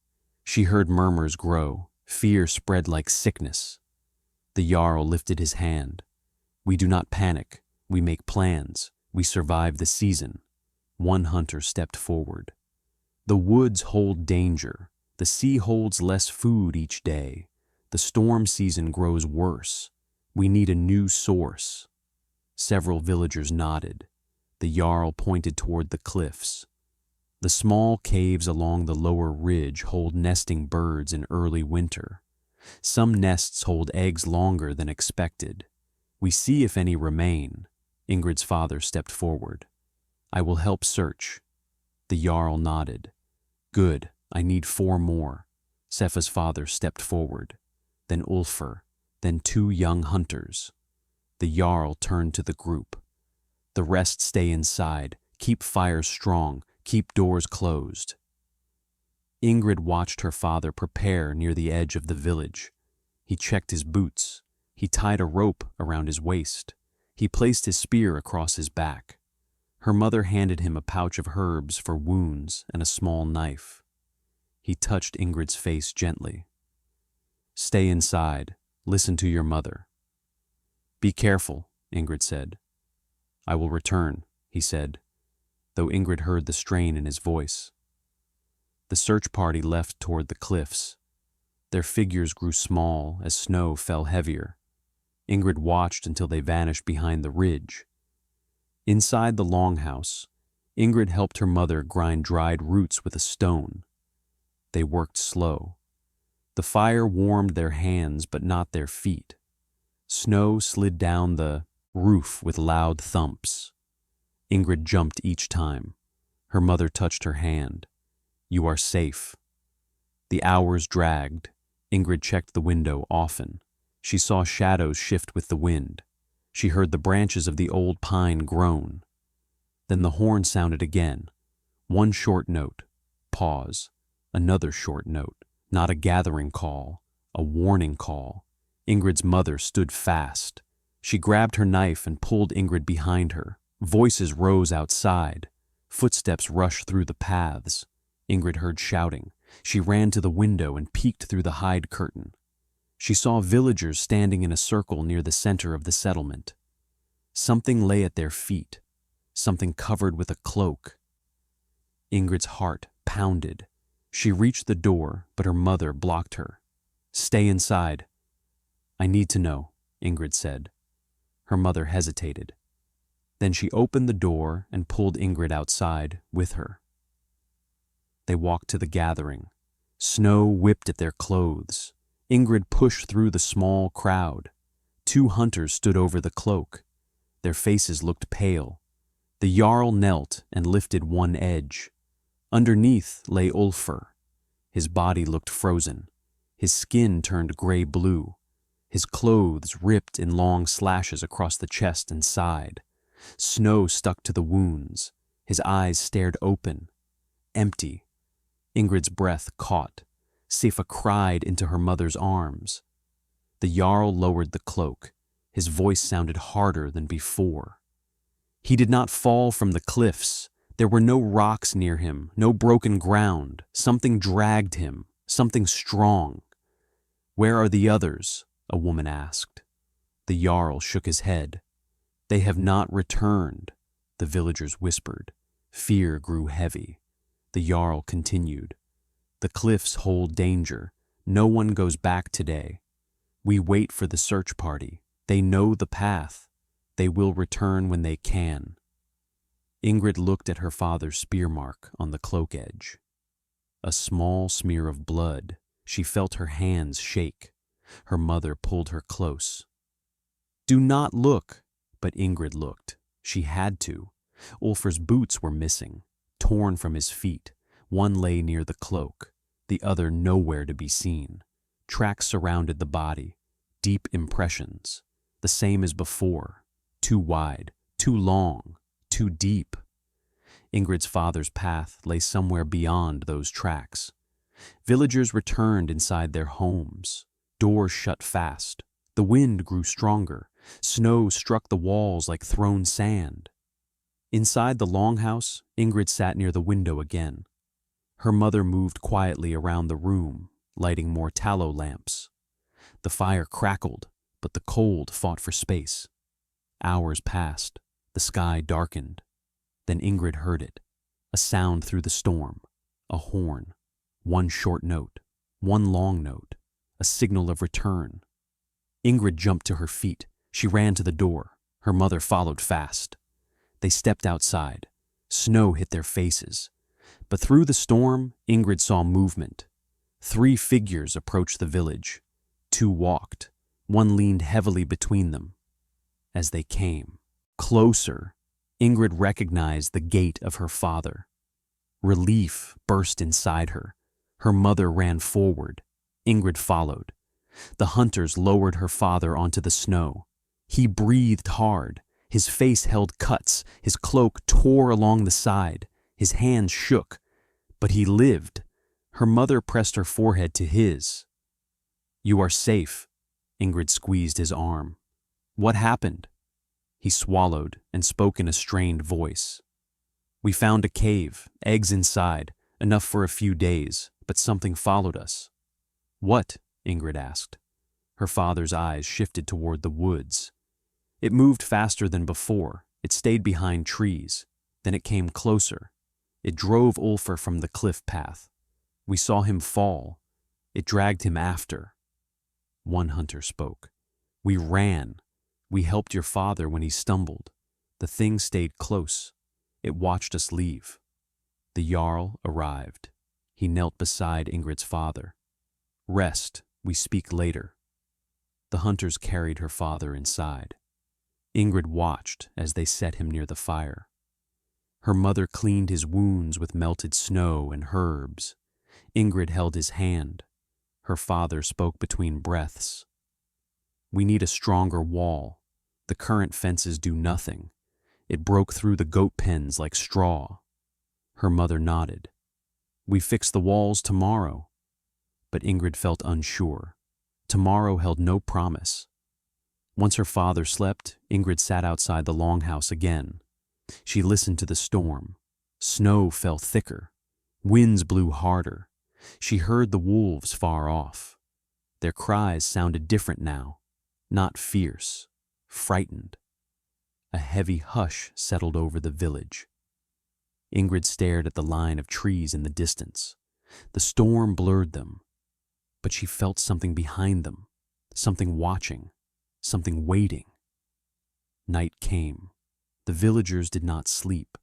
She heard murmurs grow. Fear spread like sickness. The Jarl lifted his hand. "We do not panic. We make plans. We survive the season." One hunter stepped forward. "The woods hold danger. The sea holds less food each day. The storm season grows worse. We need a new source." Several villagers nodded. The Jarl pointed toward the cliffs. The small caves along the lower ridge hold nesting birds in early winter. Some nests hold eggs longer than expected. We see if any remain. Ingrid's father stepped forward. "I will help search." The Jarl nodded. "Good, I need 4 more. Sefa's father stepped forward. Then Ulfr, then 2 young hunters. The Jarl turned to the group. "The rest stay inside. Keep fires strong. Keep doors closed." Ingrid watched her father prepare near the edge of the village. He checked his boots. He tied a rope around his waist. He placed his spear across his back. Her mother handed him a pouch of herbs for wounds and a small knife. He touched Ingrid's face gently. "Stay inside. Listen to your mother." "Be careful," Ingrid said. "I will return," he said, though Ingrid heard the strain in his voice. The search party left toward the cliffs. Their figures grew small as snow fell heavier. Ingrid watched until they vanished behind the ridge. Inside the longhouse, Ingrid helped her mother grind dried roots with a stone. They worked slow. The fire warmed their hands but not their feet. Snow slid down the roof with loud thumps. Ingrid jumped each time. Her mother touched her hand. "You are safe." The hours dragged. Ingrid checked the window often. She saw shadows shift with the wind. She heard the branches of the old pine groan. Then the horn sounded again. One short note. Pause. Another short note. Not a gathering call. A warning call. Ingrid's mother stood fast. She grabbed her knife and pulled Ingrid behind her. Voices rose outside. Footsteps rushed through the paths. Ingrid heard shouting. She ran to the window and peeked through the hide curtain. She saw villagers standing in a circle near the center of the settlement. Something lay at their feet, something covered with a cloak. Ingrid's heart pounded. She reached the door, but her mother blocked her. "Stay inside." "I need to know," Ingrid said. Her mother hesitated. Then she opened the door and pulled Ingrid outside with her. They walked to the gathering. Snow whipped at their clothes. Ingrid pushed through the small crowd. 2 hunters stood over the cloak. Their faces looked pale. The Jarl knelt and lifted one edge. Underneath lay Ulfr. His body looked frozen. His skin turned gray-blue. His clothes ripped in long slashes across the chest and side. Snow stuck to the wounds. His eyes stared open. Empty. Ingrid's breath caught. Sifa cried into her mother's arms. The Jarl lowered the cloak. His voice sounded harder than before. He did not fall from the cliffs. There were no rocks near him, no broken ground. Something dragged him, something strong. "Where are the others?" a woman asked. The Jarl shook his head. "They have not returned," the villagers whispered. Fear grew heavy. The Jarl continued. "The cliffs hold danger. No one goes back today. We wait for the search party. They know the path. They will return when they can." Ingrid looked at her father's spear mark on the cloak edge. A small smear of blood. She felt her hands shake. Her mother pulled her close. "Do not look." But Ingrid looked. She had to. Ulfr's boots were missing, torn from his feet. One lay near the cloak, the other nowhere to be seen. Tracks surrounded the body, deep impressions, the same as before, too wide, too long, too deep. Ingrid's father's path lay somewhere beyond those tracks. Villagers returned inside their homes. Doors shut fast. The wind grew stronger. Snow struck the walls like thrown sand. Inside the longhouse, Ingrid sat near the window again. Her mother moved quietly around the room, lighting more tallow lamps. The fire crackled, but the cold fought for space. Hours passed. The sky darkened. Then Ingrid heard it, a sound through the storm, a horn, one short note, one long note, a signal of return. Ingrid jumped to her feet. She ran to the door. Her mother followed fast. They stepped outside. Snow hit their faces. But through the storm, Ingrid saw movement. 3 figures approached the village. 2 walked. One leaned heavily between them. As they came closer, Ingrid recognized the gait of her father. Relief burst inside her. Her mother ran forward. Ingrid followed. The hunters lowered her father onto the snow. He breathed hard. His face held cuts. His cloak tore along the side. His hands shook. But he lived. Her mother pressed her forehead to his. "You are safe." Ingrid squeezed his arm. "What happened?" He swallowed and spoke in a strained voice. "We found a cave, eggs inside, enough for a few days, but something followed us." "What?" Ingrid asked. Her father's eyes shifted toward the woods. It moved faster than before. It stayed behind trees. Then it came closer. It drove Ulfr from the cliff path. We saw him fall. It dragged him after. One hunter spoke. "We ran. We helped your father when he stumbled. The thing stayed close. It watched us leave." The Jarl arrived. He knelt beside Ingrid's father. "Rest. We speak later." The hunters carried her father inside. Ingrid watched as they set him near the fire. Her mother cleaned his wounds with melted snow and herbs. Ingrid held his hand. Her father spoke between breaths. "We need a stronger wall. The current fences do nothing. It broke through the goat pens like straw." Her mother nodded. "We fix the walls tomorrow." But Ingrid felt unsure. Tomorrow held no promise. Once her father slept, Ingrid sat outside the longhouse again. She listened to the storm. Snow fell thicker. Winds blew harder. She heard the wolves far off. Their cries sounded different now, not fierce, frightened. A heavy hush settled over the village. Ingrid stared at the line of trees in the distance. The storm blurred them, but she felt something behind them, something watching, something waiting. Night came. The villagers did not sleep.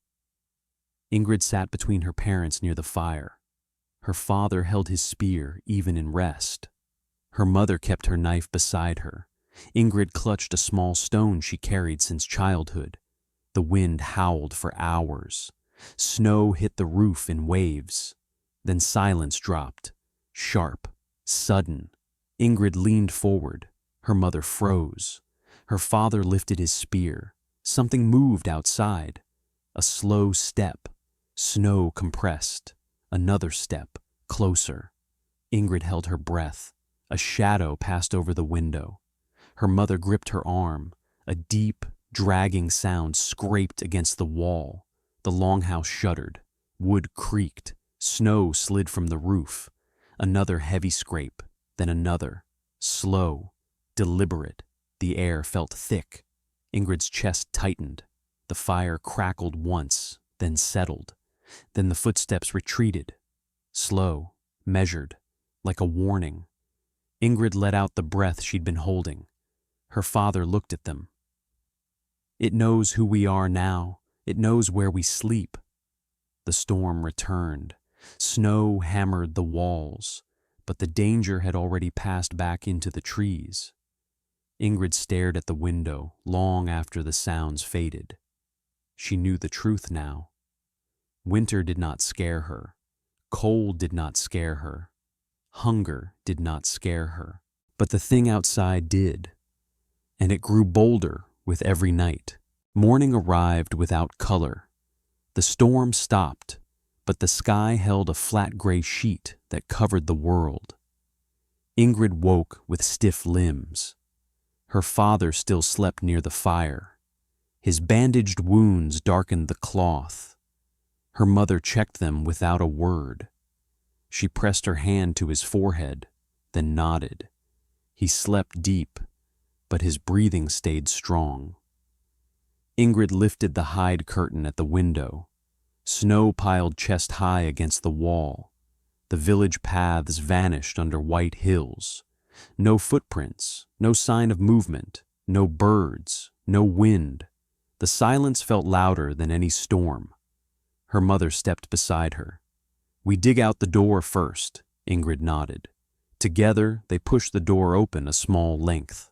Ingrid sat between her parents near the fire. Her father held his spear even in rest. Her mother kept her knife beside her. Ingrid clutched a small stone she carried since childhood. The wind howled for hours. Snow hit the roof in waves. Then silence dropped, sharp, sudden. Ingrid leaned forward. Her mother froze. Her father lifted his spear. Something moved outside. A slow step. Snow compressed. Another step, closer. Ingrid held her breath. A shadow passed over the window. Her mother gripped her arm. A deep, dragging sound scraped against the wall. The longhouse shuddered. Wood creaked. Snow slid from the roof. Another heavy scrape, then another. Slow, deliberate. The air felt thick. Ingrid's chest tightened. The fire crackled once, then settled. Then the footsteps retreated. Slow, measured, like a warning. Ingrid let out the breath she'd been holding. Her father looked at them. It knows who we are now. It knows where we sleep. The storm returned. Snow hammered the walls, but the danger had already passed back into the trees. Ingrid stared at the window long after the sounds faded. She knew the truth now. Winter did not scare her. Cold did not scare her. Hunger did not scare her. But the thing outside did. And it grew bolder with every night. Morning arrived without color. The storm stopped, but the sky held a flat gray sheet that covered the world. Ingrid woke with stiff limbs. Her father still slept near the fire. His bandaged wounds darkened the cloth. Her mother checked them without a word. She pressed her hand to his forehead, then nodded. He slept deep, but his breathing stayed strong. Ingrid lifted the hide curtain at the window. Snow piled chest high against the wall. The village paths vanished under white hills. No footprints, no sign of movement, no birds, no wind. The silence felt louder than any storm. Her mother stepped beside her. "We dig out the door first," Ingrid nodded. Together, they pushed the door open a small length.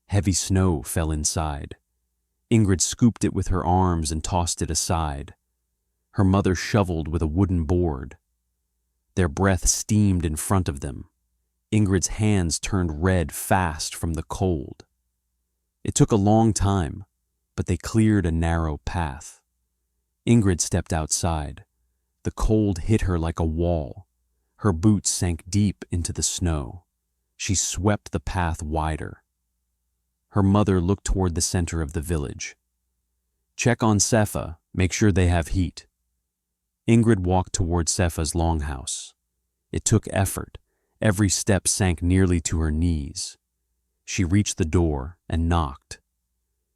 Heavy snow fell inside. Ingrid scooped it with her arms and tossed it aside. Her mother shoveled with a wooden board. Their breath steamed in front of them. Ingrid's hands turned red fast from the cold. It took a long time, but they cleared a narrow path. Ingrid stepped outside. The cold hit her like a wall. Her boots sank deep into the snow. She swept the path wider. Her mother looked toward the center of the village. "Check on Sefa, make sure they have heat." Ingrid walked toward Sefa's longhouse. It took effort. Every step sank nearly to her knees. She reached the door and knocked.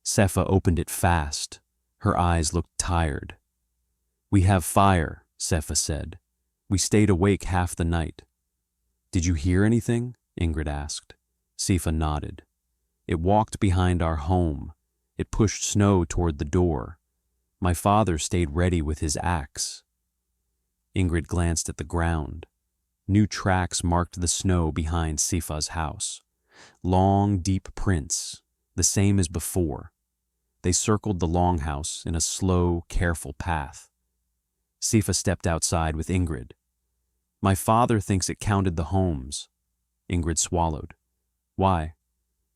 Sefa opened it fast. Her eyes looked tired. "We have fire," Sefa said. "We stayed awake half the night." "Did you hear anything?" Ingrid asked. Sefa nodded. "It walked behind our home. It pushed snow toward the door. My father stayed ready with his axe." Ingrid glanced at the ground. New tracks marked the snow behind Sefa's house. Long, deep prints, the same as before. They circled the longhouse in a slow, careful path. Sefa stepped outside with Ingrid. "My father thinks it counted the homes." Ingrid swallowed. "Why?"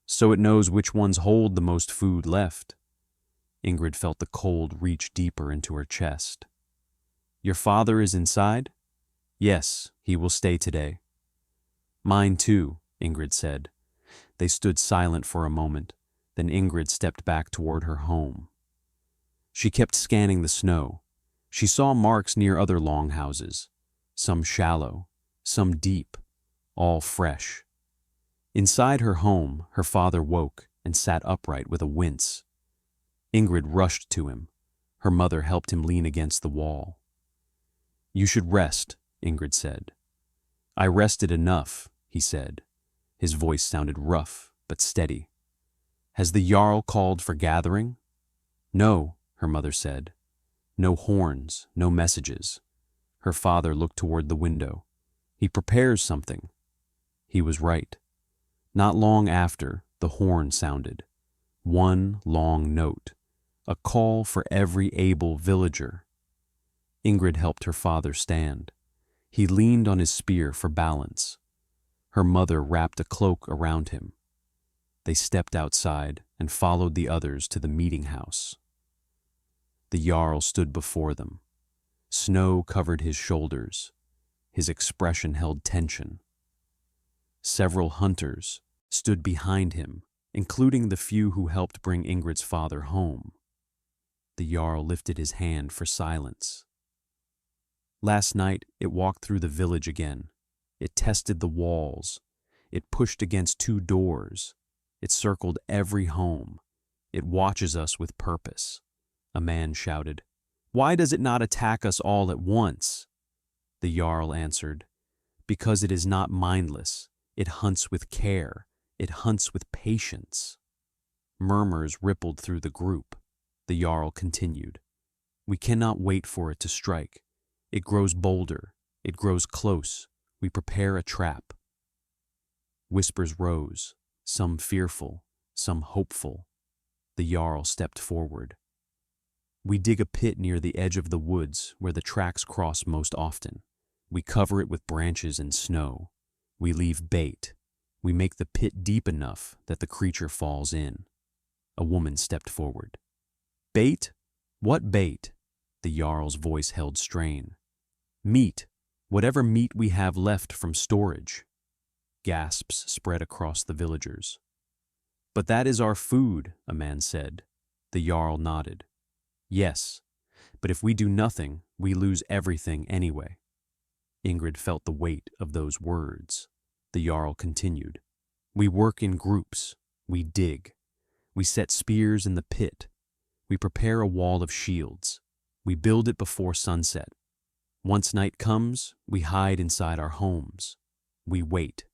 "So it knows which ones hold the most food left." Ingrid felt the cold reach deeper into her chest. "Your father is inside?" "Yes, he will stay today." "Mine too," Ingrid said. They stood silent for a moment, then Ingrid stepped back toward her home. She kept scanning the snow. She saw marks near other longhouses, some shallow, some deep, all fresh. Inside her home, her father woke and sat upright with a wince. Ingrid rushed to him. Her mother helped him lean against the wall. "You should rest," Ingrid said. "I rested enough," he said. His voice sounded rough but steady. "Has the Jarl called for gathering?" "No," her mother said. "No horns, no messages." Her father looked toward the window. "He prepares something." He was right. Not long after, the horn sounded. One long note, a call for every able villager. Ingrid helped her father stand. He leaned on his spear for balance. Her mother wrapped a cloak around him. They stepped outside and followed the others to the meeting house. The Jarl stood before them. Snow covered his shoulders. His expression held tension. Several hunters stood behind him, including the few who helped bring Ingrid's father home. The Jarl lifted his hand for silence. Last night, it walked through the village again. It tested the walls. It pushed against 2 doors. It circled every home. It watches us with purpose. A man shouted, "Why does it not attack us all at once?" The Jarl answered, "Because it is not mindless. It hunts with care. It hunts with patience." Murmurs rippled through the group. The Jarl continued, "We cannot wait for it to strike. It grows bolder. It grows close. We prepare a trap." Whispers rose, some fearful, some hopeful. The Jarl stepped forward. "We dig a pit near the edge of the woods where the tracks cross most often. We cover it with branches and snow. We leave bait. We make the pit deep enough that the creature falls in." A woman stepped forward. "Bait? What bait?" The Jarl's voice held strain. "Meat. Whatever meat we have left from storage." Gasps spread across the villagers. "But that is our food," a man said. The Jarl nodded. "Yes, but if we do nothing, we lose everything anyway." Ingrid felt the weight of those words. The Jarl continued, "We work in groups. We dig. We set spears in the pit. We prepare a wall of shields. We build it before sunset. Once night comes, we hide inside our homes. We wait."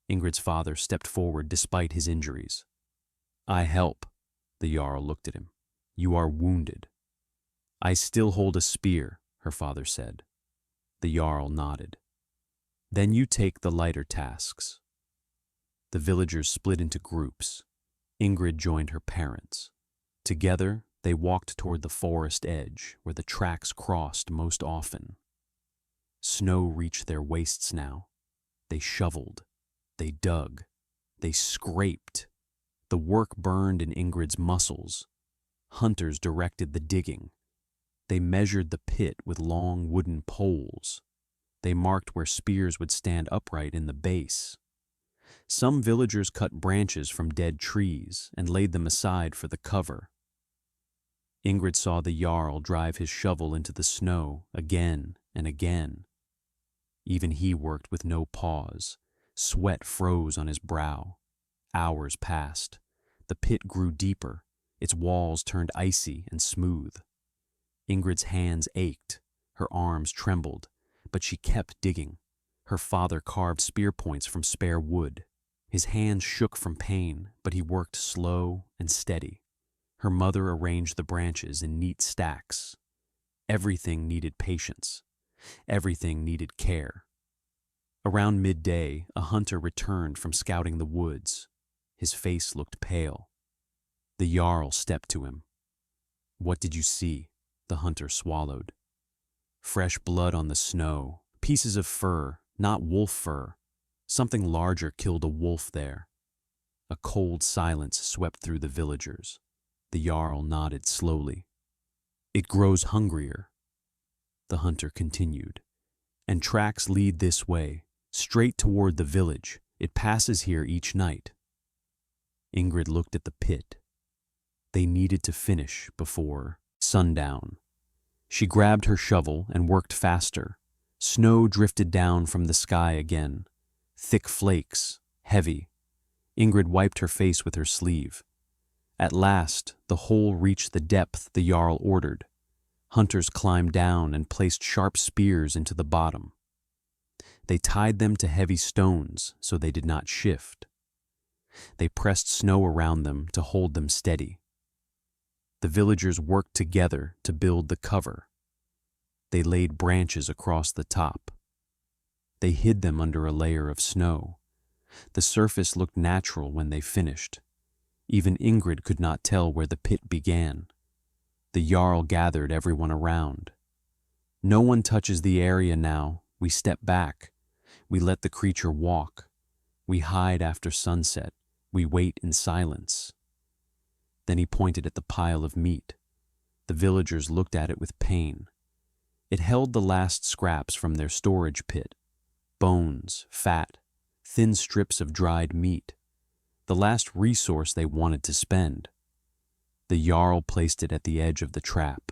Ingrid's father stepped forward despite his injuries. "I help." The Jarl looked at him. "You are wounded." "I still hold a spear," her father said. The Jarl nodded. "Then you take the lighter tasks." The villagers split into groups. Ingrid joined her parents. Together, they walked toward the forest edge where the tracks crossed most often. Snow reached their waists now. They shoveled. They dug. They scraped. The work burned in Ingrid's muscles. Hunters directed the digging. They measured the pit with long wooden poles. They marked where spears would stand upright in the base. Some villagers cut branches from dead trees and laid them aside for the cover. Ingrid saw the Jarl drive his shovel into the snow again and again. Even he worked with no pause. Sweat froze on his brow. Hours passed. The pit grew deeper. Its walls turned icy and smooth. Ingrid's hands ached. Her arms trembled, but she kept digging. Her father carved spear points from spare wood. His hands shook from pain, but he worked slow and steady. Her mother arranged the branches in neat stacks. Everything needed patience. Everything needed care. Around midday, a hunter returned from scouting the woods. His face looked pale. The Jarl stepped to him. "What did you see?" The hunter swallowed. "Fresh blood on the snow, pieces of fur, not wolf fur. Something larger killed a wolf there." A cold silence swept through the villagers. The Jarl nodded slowly. "It grows hungrier." The hunter continued. "And tracks lead this way, straight toward the village. It passes here each night." Ingrid looked at the pit. They needed to finish before sundown. She grabbed her shovel and worked faster. Snow drifted down from the sky again. Thick flakes, heavy. Ingrid wiped her face with her sleeve. At last, the hole reached the depth the Jarl ordered. Hunters climbed down and placed sharp spears into the bottom. They tied them to heavy stones so they did not shift. They pressed snow around them to hold them steady. The villagers worked together to build the cover. They laid branches across the top. They hid them under a layer of snow. The surface looked natural when they finished. Even Ingrid could not tell where the pit began. The Jarl gathered everyone around. "No one touches the area now. We step back. We let the creature walk. We hide after sunset. We wait in silence." Then he pointed at the pile of meat. The villagers looked at it with pain. It held the last scraps from their storage pit. Bones, fat, thin strips of dried meat, the last resource they wanted to spend. The Jarl placed it at the edge of the trap.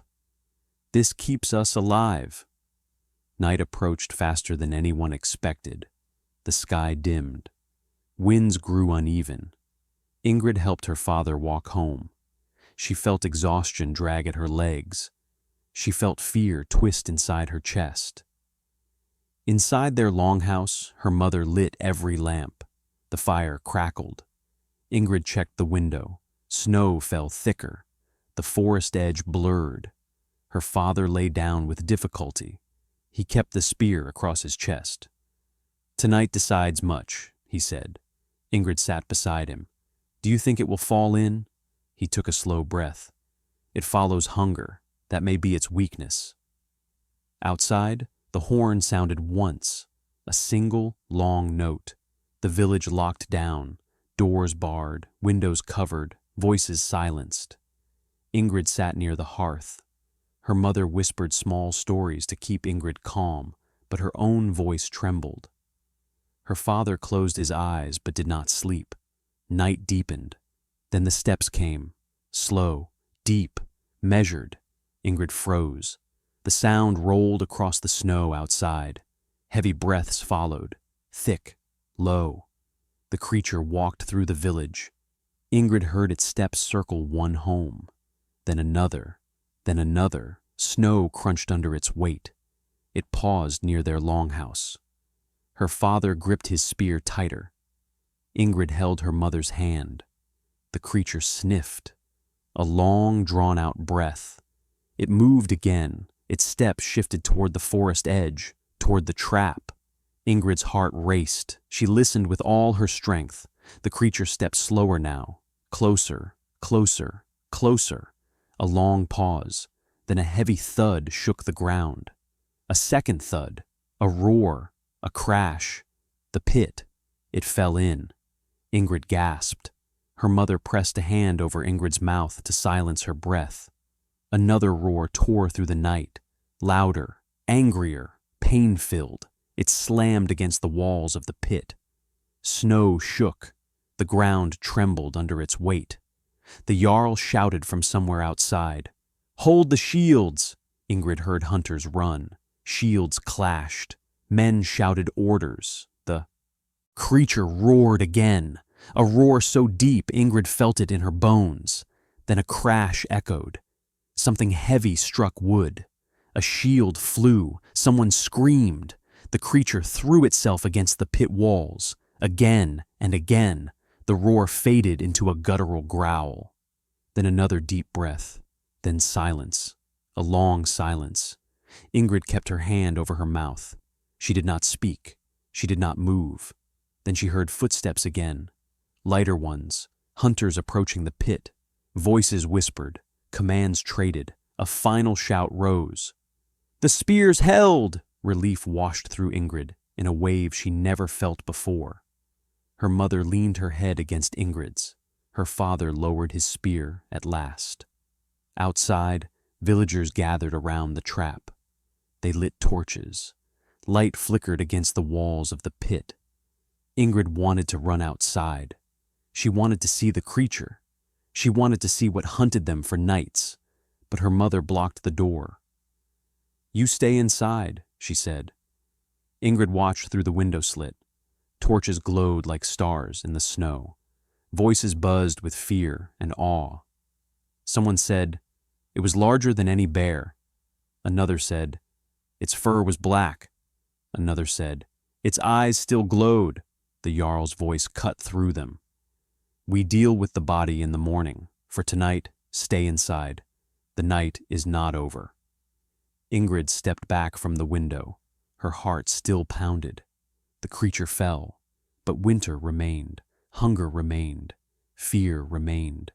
"This keeps us alive." Night approached faster than anyone expected. The sky dimmed. Winds grew uneven. Ingrid helped her father walk home. She felt exhaustion drag at her legs. She felt fear twist inside her chest. Inside their longhouse, her mother lit every lamp. The fire crackled. Ingrid checked the window. Snow fell thicker. The forest edge blurred. Her father lay down with difficulty. He kept the spear across his chest. "Tonight decides much," he said. Ingrid sat beside him. "Do you think it will fall in?" He took a slow breath. "It follows hunger. That may be its weakness." Outside, the horn sounded once, a single, long note. The village locked down, doors barred, windows covered, voices silenced. Ingrid sat near the hearth. Her mother whispered small stories to keep Ingrid calm, but her own voice trembled. Her father closed his eyes but did not sleep. Night deepened. Then the steps came, slow, deep, measured. Ingrid froze. The sound rolled across the snow outside. Heavy breaths followed, thick, low. The creature walked through the village. Ingrid heard its steps circle one home, then another, then another. Snow crunched under its weight. It paused near their longhouse. Her father gripped his spear tighter. Ingrid held her mother's hand. The creature sniffed, a long, drawn-out breath. It moved again. Its steps shifted toward the forest edge, toward the trap. Ingrid's heart raced. She listened with all her strength. The creature stepped slower now, closer, closer, closer. A long pause, then a heavy thud shook the ground. A second thud, a roar, a crash. The pit. It fell in. Ingrid gasped. Her mother pressed a hand over Ingrid's mouth to silence her breath. Another roar tore through the night, louder, angrier, pain-filled. It slammed against the walls of the pit. Snow shook. The ground trembled under its weight. The Jarl shouted from somewhere outside. "Hold the shields!" Ingrid heard hunters run. Shields clashed. Men shouted orders. The creature roared again, a roar so deep Ingrid felt it in her bones. Then a crash echoed. Something heavy struck wood. A shield flew. Someone screamed. The creature threw itself against the pit walls. Again and again, the roar faded into a guttural growl. Then another deep breath. Then silence. A long silence. Ingrid kept her hand over her mouth. She did not speak. She did not move. Then she heard footsteps again. Lighter ones. Hunters approaching the pit. Voices whispered. Commands traded. A final shout rose. "The spear's held!" Relief washed through Ingrid in a wave she never felt before. Her mother leaned her head against Ingrid's. Her father lowered his spear at last. Outside, villagers gathered around the trap. They lit torches. Light flickered against the walls of the pit. Ingrid wanted to run outside. She wanted to see the creature. She wanted to see what hunted them for nights, but her mother blocked the door. "You stay inside," she said. Ingrid watched through the window slit. Torches glowed like stars in the snow. Voices buzzed with fear and awe. Someone said, "It was larger than any bear." Another said, "Its fur was black." Another said, "Its eyes still glowed." The Jarl's voice cut through them. "We deal with the body in the morning. For tonight, stay inside. The night is not over." Ingrid stepped back from the window. Her heart still pounded. The creature fell, but winter remained, hunger remained, fear remained.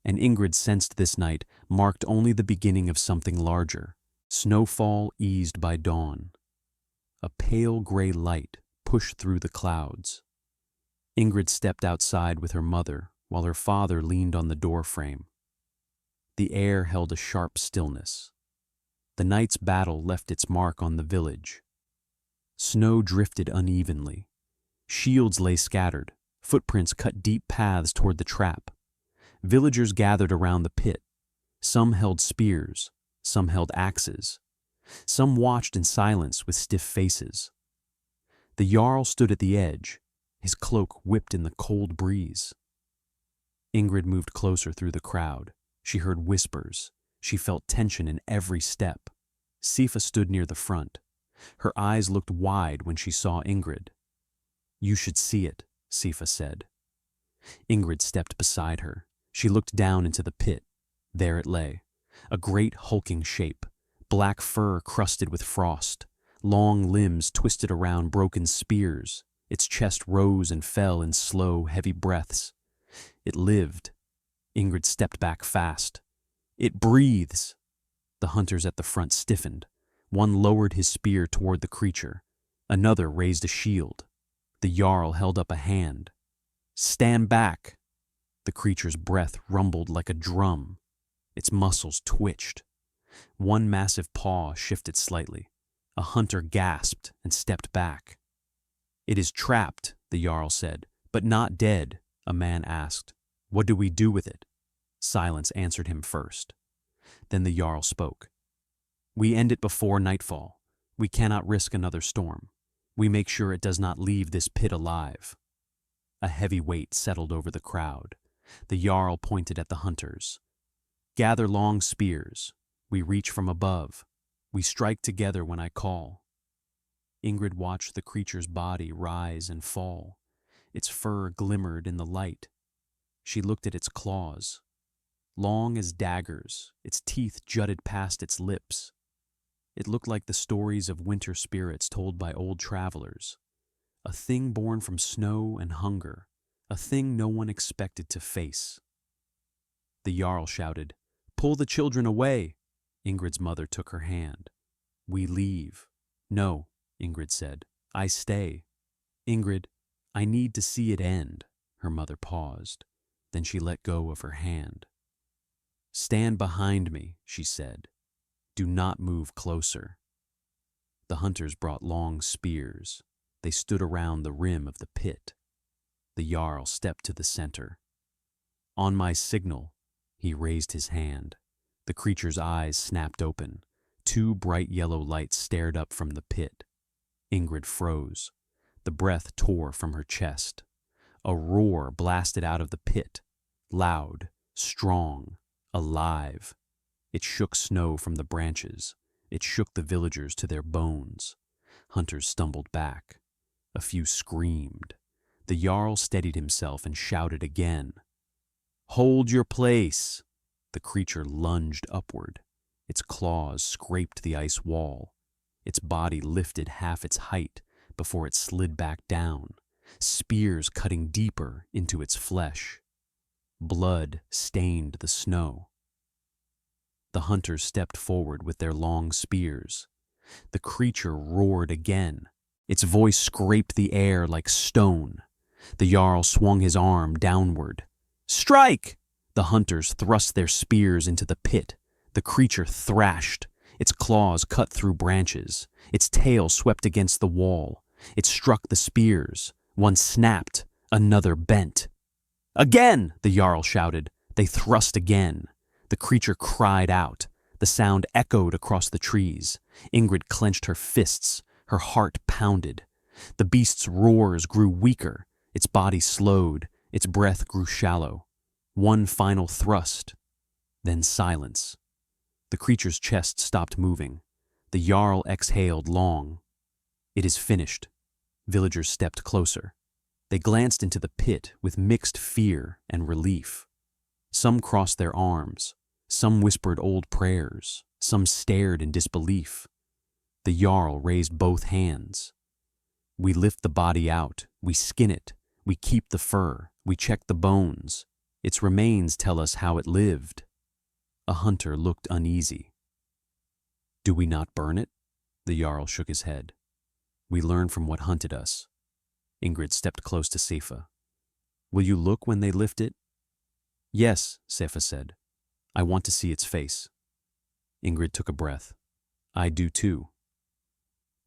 And Ingrid sensed this night marked only the beginning of something larger. Snowfall eased by dawn. A pale gray light pushed through the clouds. Ingrid stepped outside with her mother while her father leaned on the doorframe. The air held a sharp stillness. The night's battle left its mark on the village. Snow drifted unevenly. Shields lay scattered, footprints cut deep paths toward the trap. Villagers gathered around the pit. Some held spears, some held axes. Some watched in silence with stiff faces. The Jarl stood at the edge, his cloak whipped in the cold breeze. Ingrid moved closer through the crowd. She heard whispers. She felt tension in every step. Sifa stood near the front. Her eyes looked wide when she saw Ingrid. "You should see it," Sifa said. Ingrid stepped beside her. She looked down into the pit. There it lay, a great hulking shape, black fur crusted with frost, long limbs twisted around broken spears. Its chest rose and fell in slow, heavy breaths. It lived. Ingrid stepped back fast. "It breathes!" The hunters at the front stiffened. One lowered his spear toward the creature. Another raised a shield. The Jarl held up a hand. "Stand back!" The creature's breath rumbled like a drum. Its muscles twitched. One massive paw shifted slightly. A hunter gasped and stepped back. "It is trapped," the Jarl said. "But not dead," a man asked. "What do we do with it?" Silence answered him first. Then the Jarl spoke. "We end it before nightfall. We cannot risk another storm. We make sure it does not leave this pit alive." A heavy weight settled over the crowd. The Jarl pointed at the hunters. "Gather long spears. We reach from above. We strike together when I call." Ingrid watched the creature's body rise and fall. Its fur glimmered in the light. She looked at its claws. Long as daggers, its teeth jutted past its lips. It looked like the stories of winter spirits told by old travelers. A thing born from snow and hunger, a thing no one expected to face. The Jarl shouted, "Pull the children away!" Ingrid's mother took her hand. "We leave." "No," Ingrid said. "I stay." "Ingrid, I need to see it end." Her mother paused. Then she let go of her hand. "Stand behind me," she said. "Do not move closer." The hunters brought long spears. They stood around the rim of the pit. The Jarl stepped to the center. "On my signal," he raised his hand. The creature's eyes snapped open. Two bright yellow lights stared up from the pit. Ingrid froze. The breath tore from her chest. A roar blasted out of the pit, loud, strong, alive. It shook snow from the branches. It shook the villagers to their bones. Hunters stumbled back. A few screamed. The Jarl steadied himself and shouted again. "Hold your place!" The creature lunged upward. Its claws scraped the ice wall. Its body lifted half its height before it slid back down, spears cutting deeper into its flesh. Blood stained the snow. The hunters stepped forward with their long spears. The creature roared again. Its voice scraped the air like stone. The Jarl swung his arm downward. "Strike!" The hunters thrust their spears into the pit. The creature thrashed. Its claws cut through branches. Its tail swept against the wall. It struck the spears. One snapped, another bent. "Again!" the Jarl shouted. They thrust again. The creature cried out. The sound echoed across the trees. Ingrid clenched her fists. Her heart pounded. The beast's roars grew weaker. Its body slowed. Its breath grew shallow. One final thrust. Then silence. The creature's chest stopped moving. The Jarl exhaled long. "It is finished." Villagers stepped closer. They glanced into the pit with mixed fear and relief. Some crossed their arms. Some whispered old prayers. Some stared in disbelief. The Jarl raised both hands. "We lift the body out. We skin it. We keep the fur. We check the bones. Its remains tell us how it lived." A hunter looked uneasy. "Do we not burn it?" The Jarl shook his head. "We learn from what hunted us." Ingrid stepped close to Sifa. "Will you look when they lift it?" "Yes," Sifa said. "I want to see its face." Ingrid took a breath. "I do too."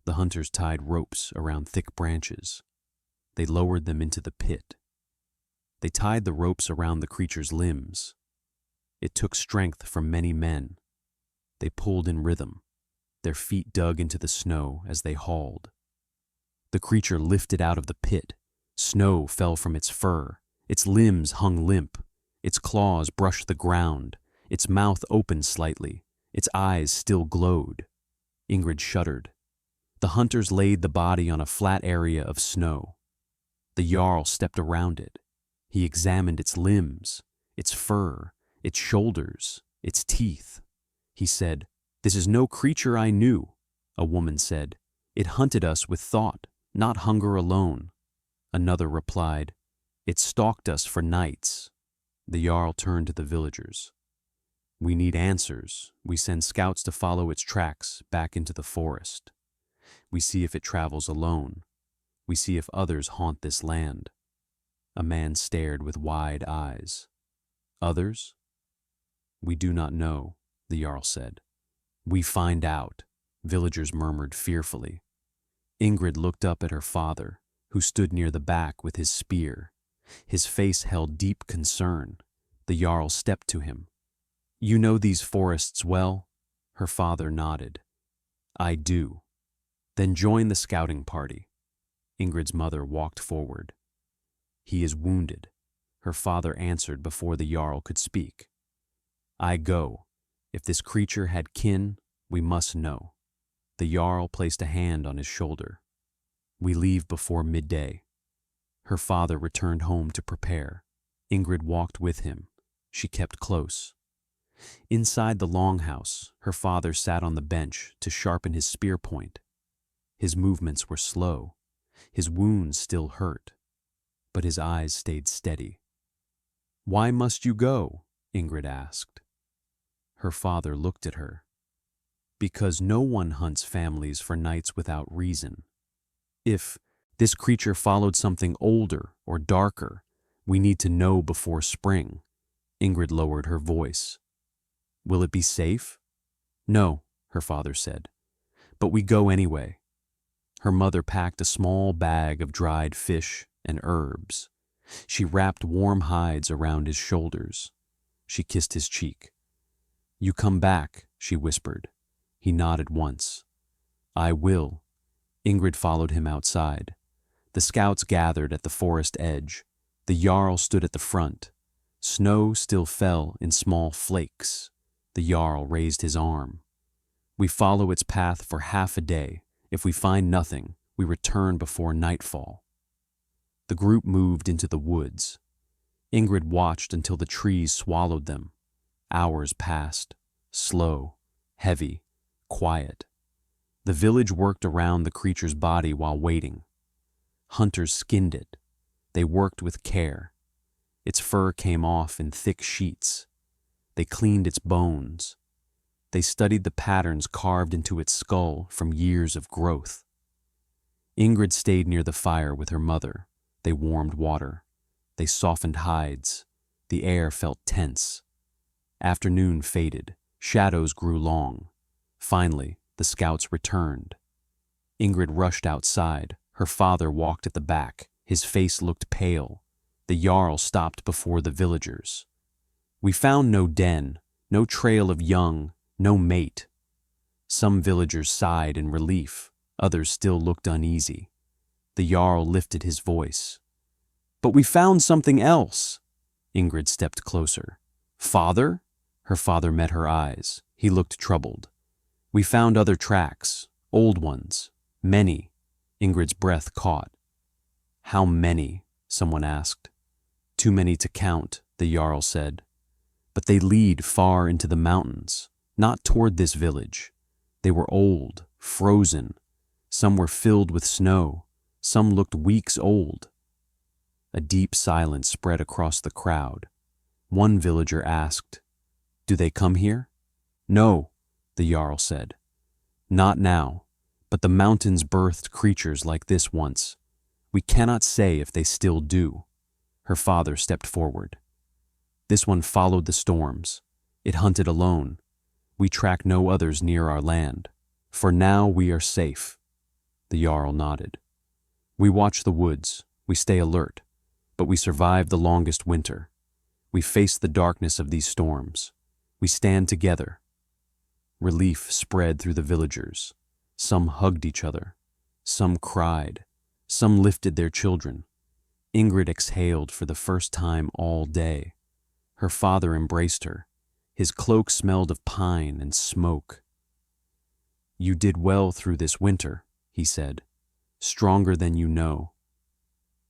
The hunters tied ropes around thick branches. They lowered them into the pit. They tied the ropes around the creature's limbs. It took strength from many men. They pulled in rhythm. Their feet dug into the snow as they hauled. The creature lifted out of the pit. Snow fell from its fur. Its limbs hung limp. Its claws brushed the ground. Its mouth opened slightly. Its eyes still glowed. Ingrid shuddered. The hunters laid the body on a flat area of snow. The Jarl stepped around it. He examined its limbs, its fur, its shoulders, its teeth. He said, "This is no creature I knew." A woman said, "It hunted us with thought, not hunger alone." Another replied, "It stalked us for nights." The Jarl turned to the villagers. "We need answers. We send scouts to follow its tracks back into the forest. We see if it travels alone. We see if others haunt this land." A man stared with wide eyes. "Others?" "We do not know," the Jarl said. "We find out," villagers murmured fearfully. Ingrid looked up at her father, who stood near the back with his spear. His face held deep concern. The Jarl stepped to him. "You know these forests well?" Her father nodded. "I do." "Then join the scouting party." Ingrid's mother walked forward. "He is wounded," her father answered before the Jarl could speak. "I go. If this creature had kin, we must know." The Jarl placed a hand on his shoulder. "We leave before midday." Her father returned home to prepare. Ingrid walked with him. She kept close. Inside the longhouse, her father sat on the bench to sharpen his spear point. His movements were slow. His wounds still hurt, but his eyes stayed steady. "Why must you go?" Ingrid asked. Her father looked at her. "Because no one hunts families for nights without reason. If this creature followed something older or darker, we need to know before spring." Ingrid lowered her voice. "Will it be safe?" "No," her father said, "but we go anyway." Her mother packed a small bag of dried fish and herbs. She wrapped warm hides around his shoulders. She kissed his cheek. "You come back," she whispered. He nodded once. "I will." Ingrid followed him outside. The scouts gathered at the forest edge. The Jarl stood at the front. Snow still fell in small flakes. The Jarl raised his arm. "We follow its path for half a day. If we find nothing, we return before nightfall." The group moved into the woods. Ingrid watched until the trees swallowed them. Hours passed, slow, heavy, quiet. The village worked around the creature's body while waiting. Hunters skinned it. They worked with care. Its fur came off in thick sheets. They cleaned its bones. They studied the patterns carved into its skull from years of growth. Ingrid stayed near the fire with her mother. They warmed water. They softened hides. The air felt tense. Afternoon faded. Shadows grew long. Finally, the scouts returned. Ingrid rushed outside. Her father walked at the back. His face looked pale. The Jarl stopped before the villagers. "We found no den, no trail of young, no mate." Some villagers sighed in relief. Others still looked uneasy. The Jarl lifted his voice. "But we found something else." Ingrid stepped closer. "Father?" Her father met her eyes. He looked troubled. "We found other tracks, old ones, many." Ingrid's breath caught. "How many?" someone asked. "Too many to count," the Jarl said. "But they lead far into the mountains, not toward this village. They were old, frozen. Some were filled with snow. Some looked weeks old." A deep silence spread across the crowd. One villager asked, "Do they come here?" "No," the Jarl said. "Not now, but the mountains birthed creatures like this once. We cannot say if they still do." Her father stepped forward. "This one followed the storms. It hunted alone. We track no others near our land. For now we are safe." The Jarl nodded. "We watch the woods. We stay alert, but we survive the longest winter. We face the darkness of these storms. We stand together. Relief spread through the villagers. Some hugged each other. Some cried. Some lifted their children. Ingrid exhaled for the first time all day. Her father embraced her. His cloak smelled of pine and smoke. "You did well through this winter," he said, "stronger than you know."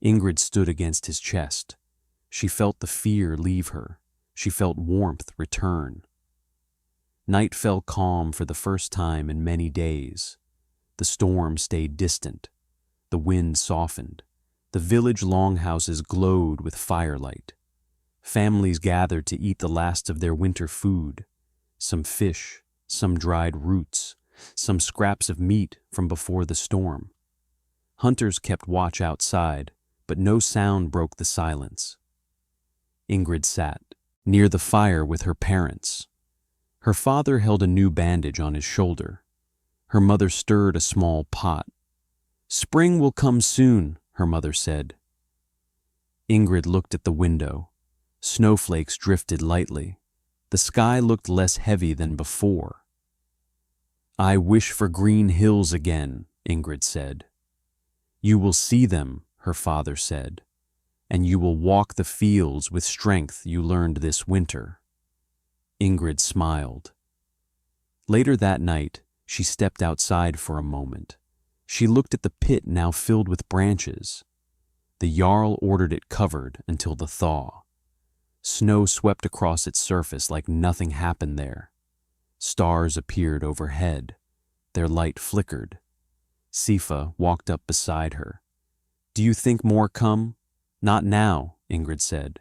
Ingrid stood against his chest. She felt the fear leave her. She felt warmth return. Night fell calm for the first time in many days. The storm stayed distant. The wind softened. The village longhouses glowed with firelight. Families gathered to eat the last of their winter food, some fish, some dried roots, some scraps of meat from before the storm. Hunters kept watch outside, but no sound broke the silence. Ingrid sat near the fire with her parents. Her father held a new bandage on his shoulder. Her mother stirred a small pot. "Spring will come soon," her mother said. Ingrid looked at the window. Snowflakes drifted lightly. The sky looked less heavy than before. "I wish for green hills again," Ingrid said. "You will see them," her father said, "and you will walk the fields with strength you learned this winter." Ingrid smiled. Later that night, she stepped outside for a moment. She looked at the pit now filled with branches. The Jarl ordered it covered until the thaw. Snow swept across its surface like nothing happened there. Stars appeared overhead. Their light flickered. Sifa walked up beside her. "Do you think more come?" "Not now," Ingrid said.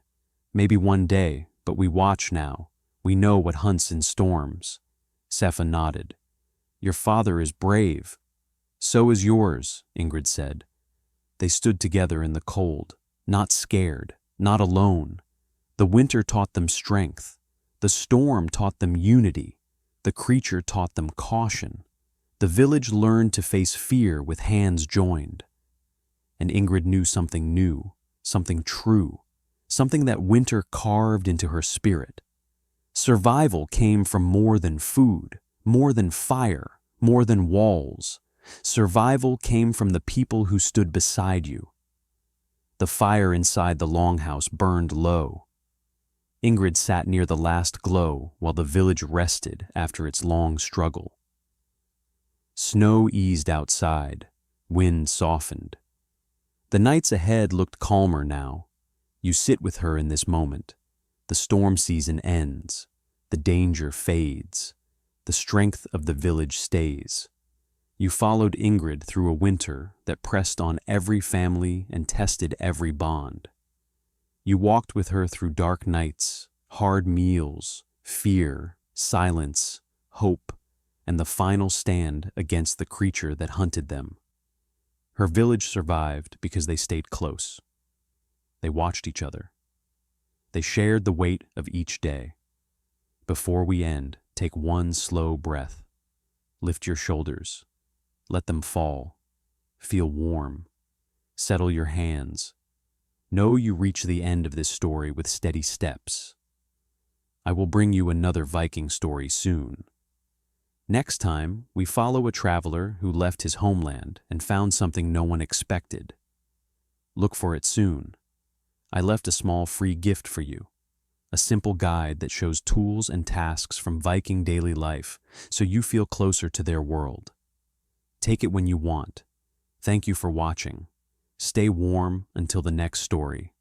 "Maybe one day, but we watch now. We know what hunts in storms." Sifa nodded. "Your father is brave." "So is yours," Ingrid said. They stood together in the cold, not scared, not alone. The winter taught them strength. The storm taught them unity. The creature taught them caution. The village learned to face fear with hands joined. And Ingrid knew something new, something true, something that winter carved into her spirit. Survival came from more than food, more than fire, more than walls. Survival came from the people who stood beside you. The fire inside the longhouse burned low. Ingrid sat near the last glow while the village rested after its long struggle. Snow eased outside. Wind softened. The nights ahead looked calmer now. You sit with her in this moment. The storm season ends. The danger fades. The strength of the village stays. You followed Ingrid through a winter that pressed on every family and tested every bond. You walked with her through dark nights, hard meals, fear, silence, hope, and the final stand against the creature that hunted them. Her village survived because they stayed close. They watched each other. They shared the weight of each day. Before we end, take one slow breath. Lift your shoulders. Let them fall. Feel warm. Settle your hands. Know you reach the end of this story with steady steps. I will bring you another Viking story soon. Next time, we follow a traveler who left his homeland and found something no one expected. Look for it soon. I left a small free gift for you. A simple guide that shows tools and tasks from Viking daily life so you feel closer to their world. Take it when you want. Thank you for watching. Stay warm until the next story.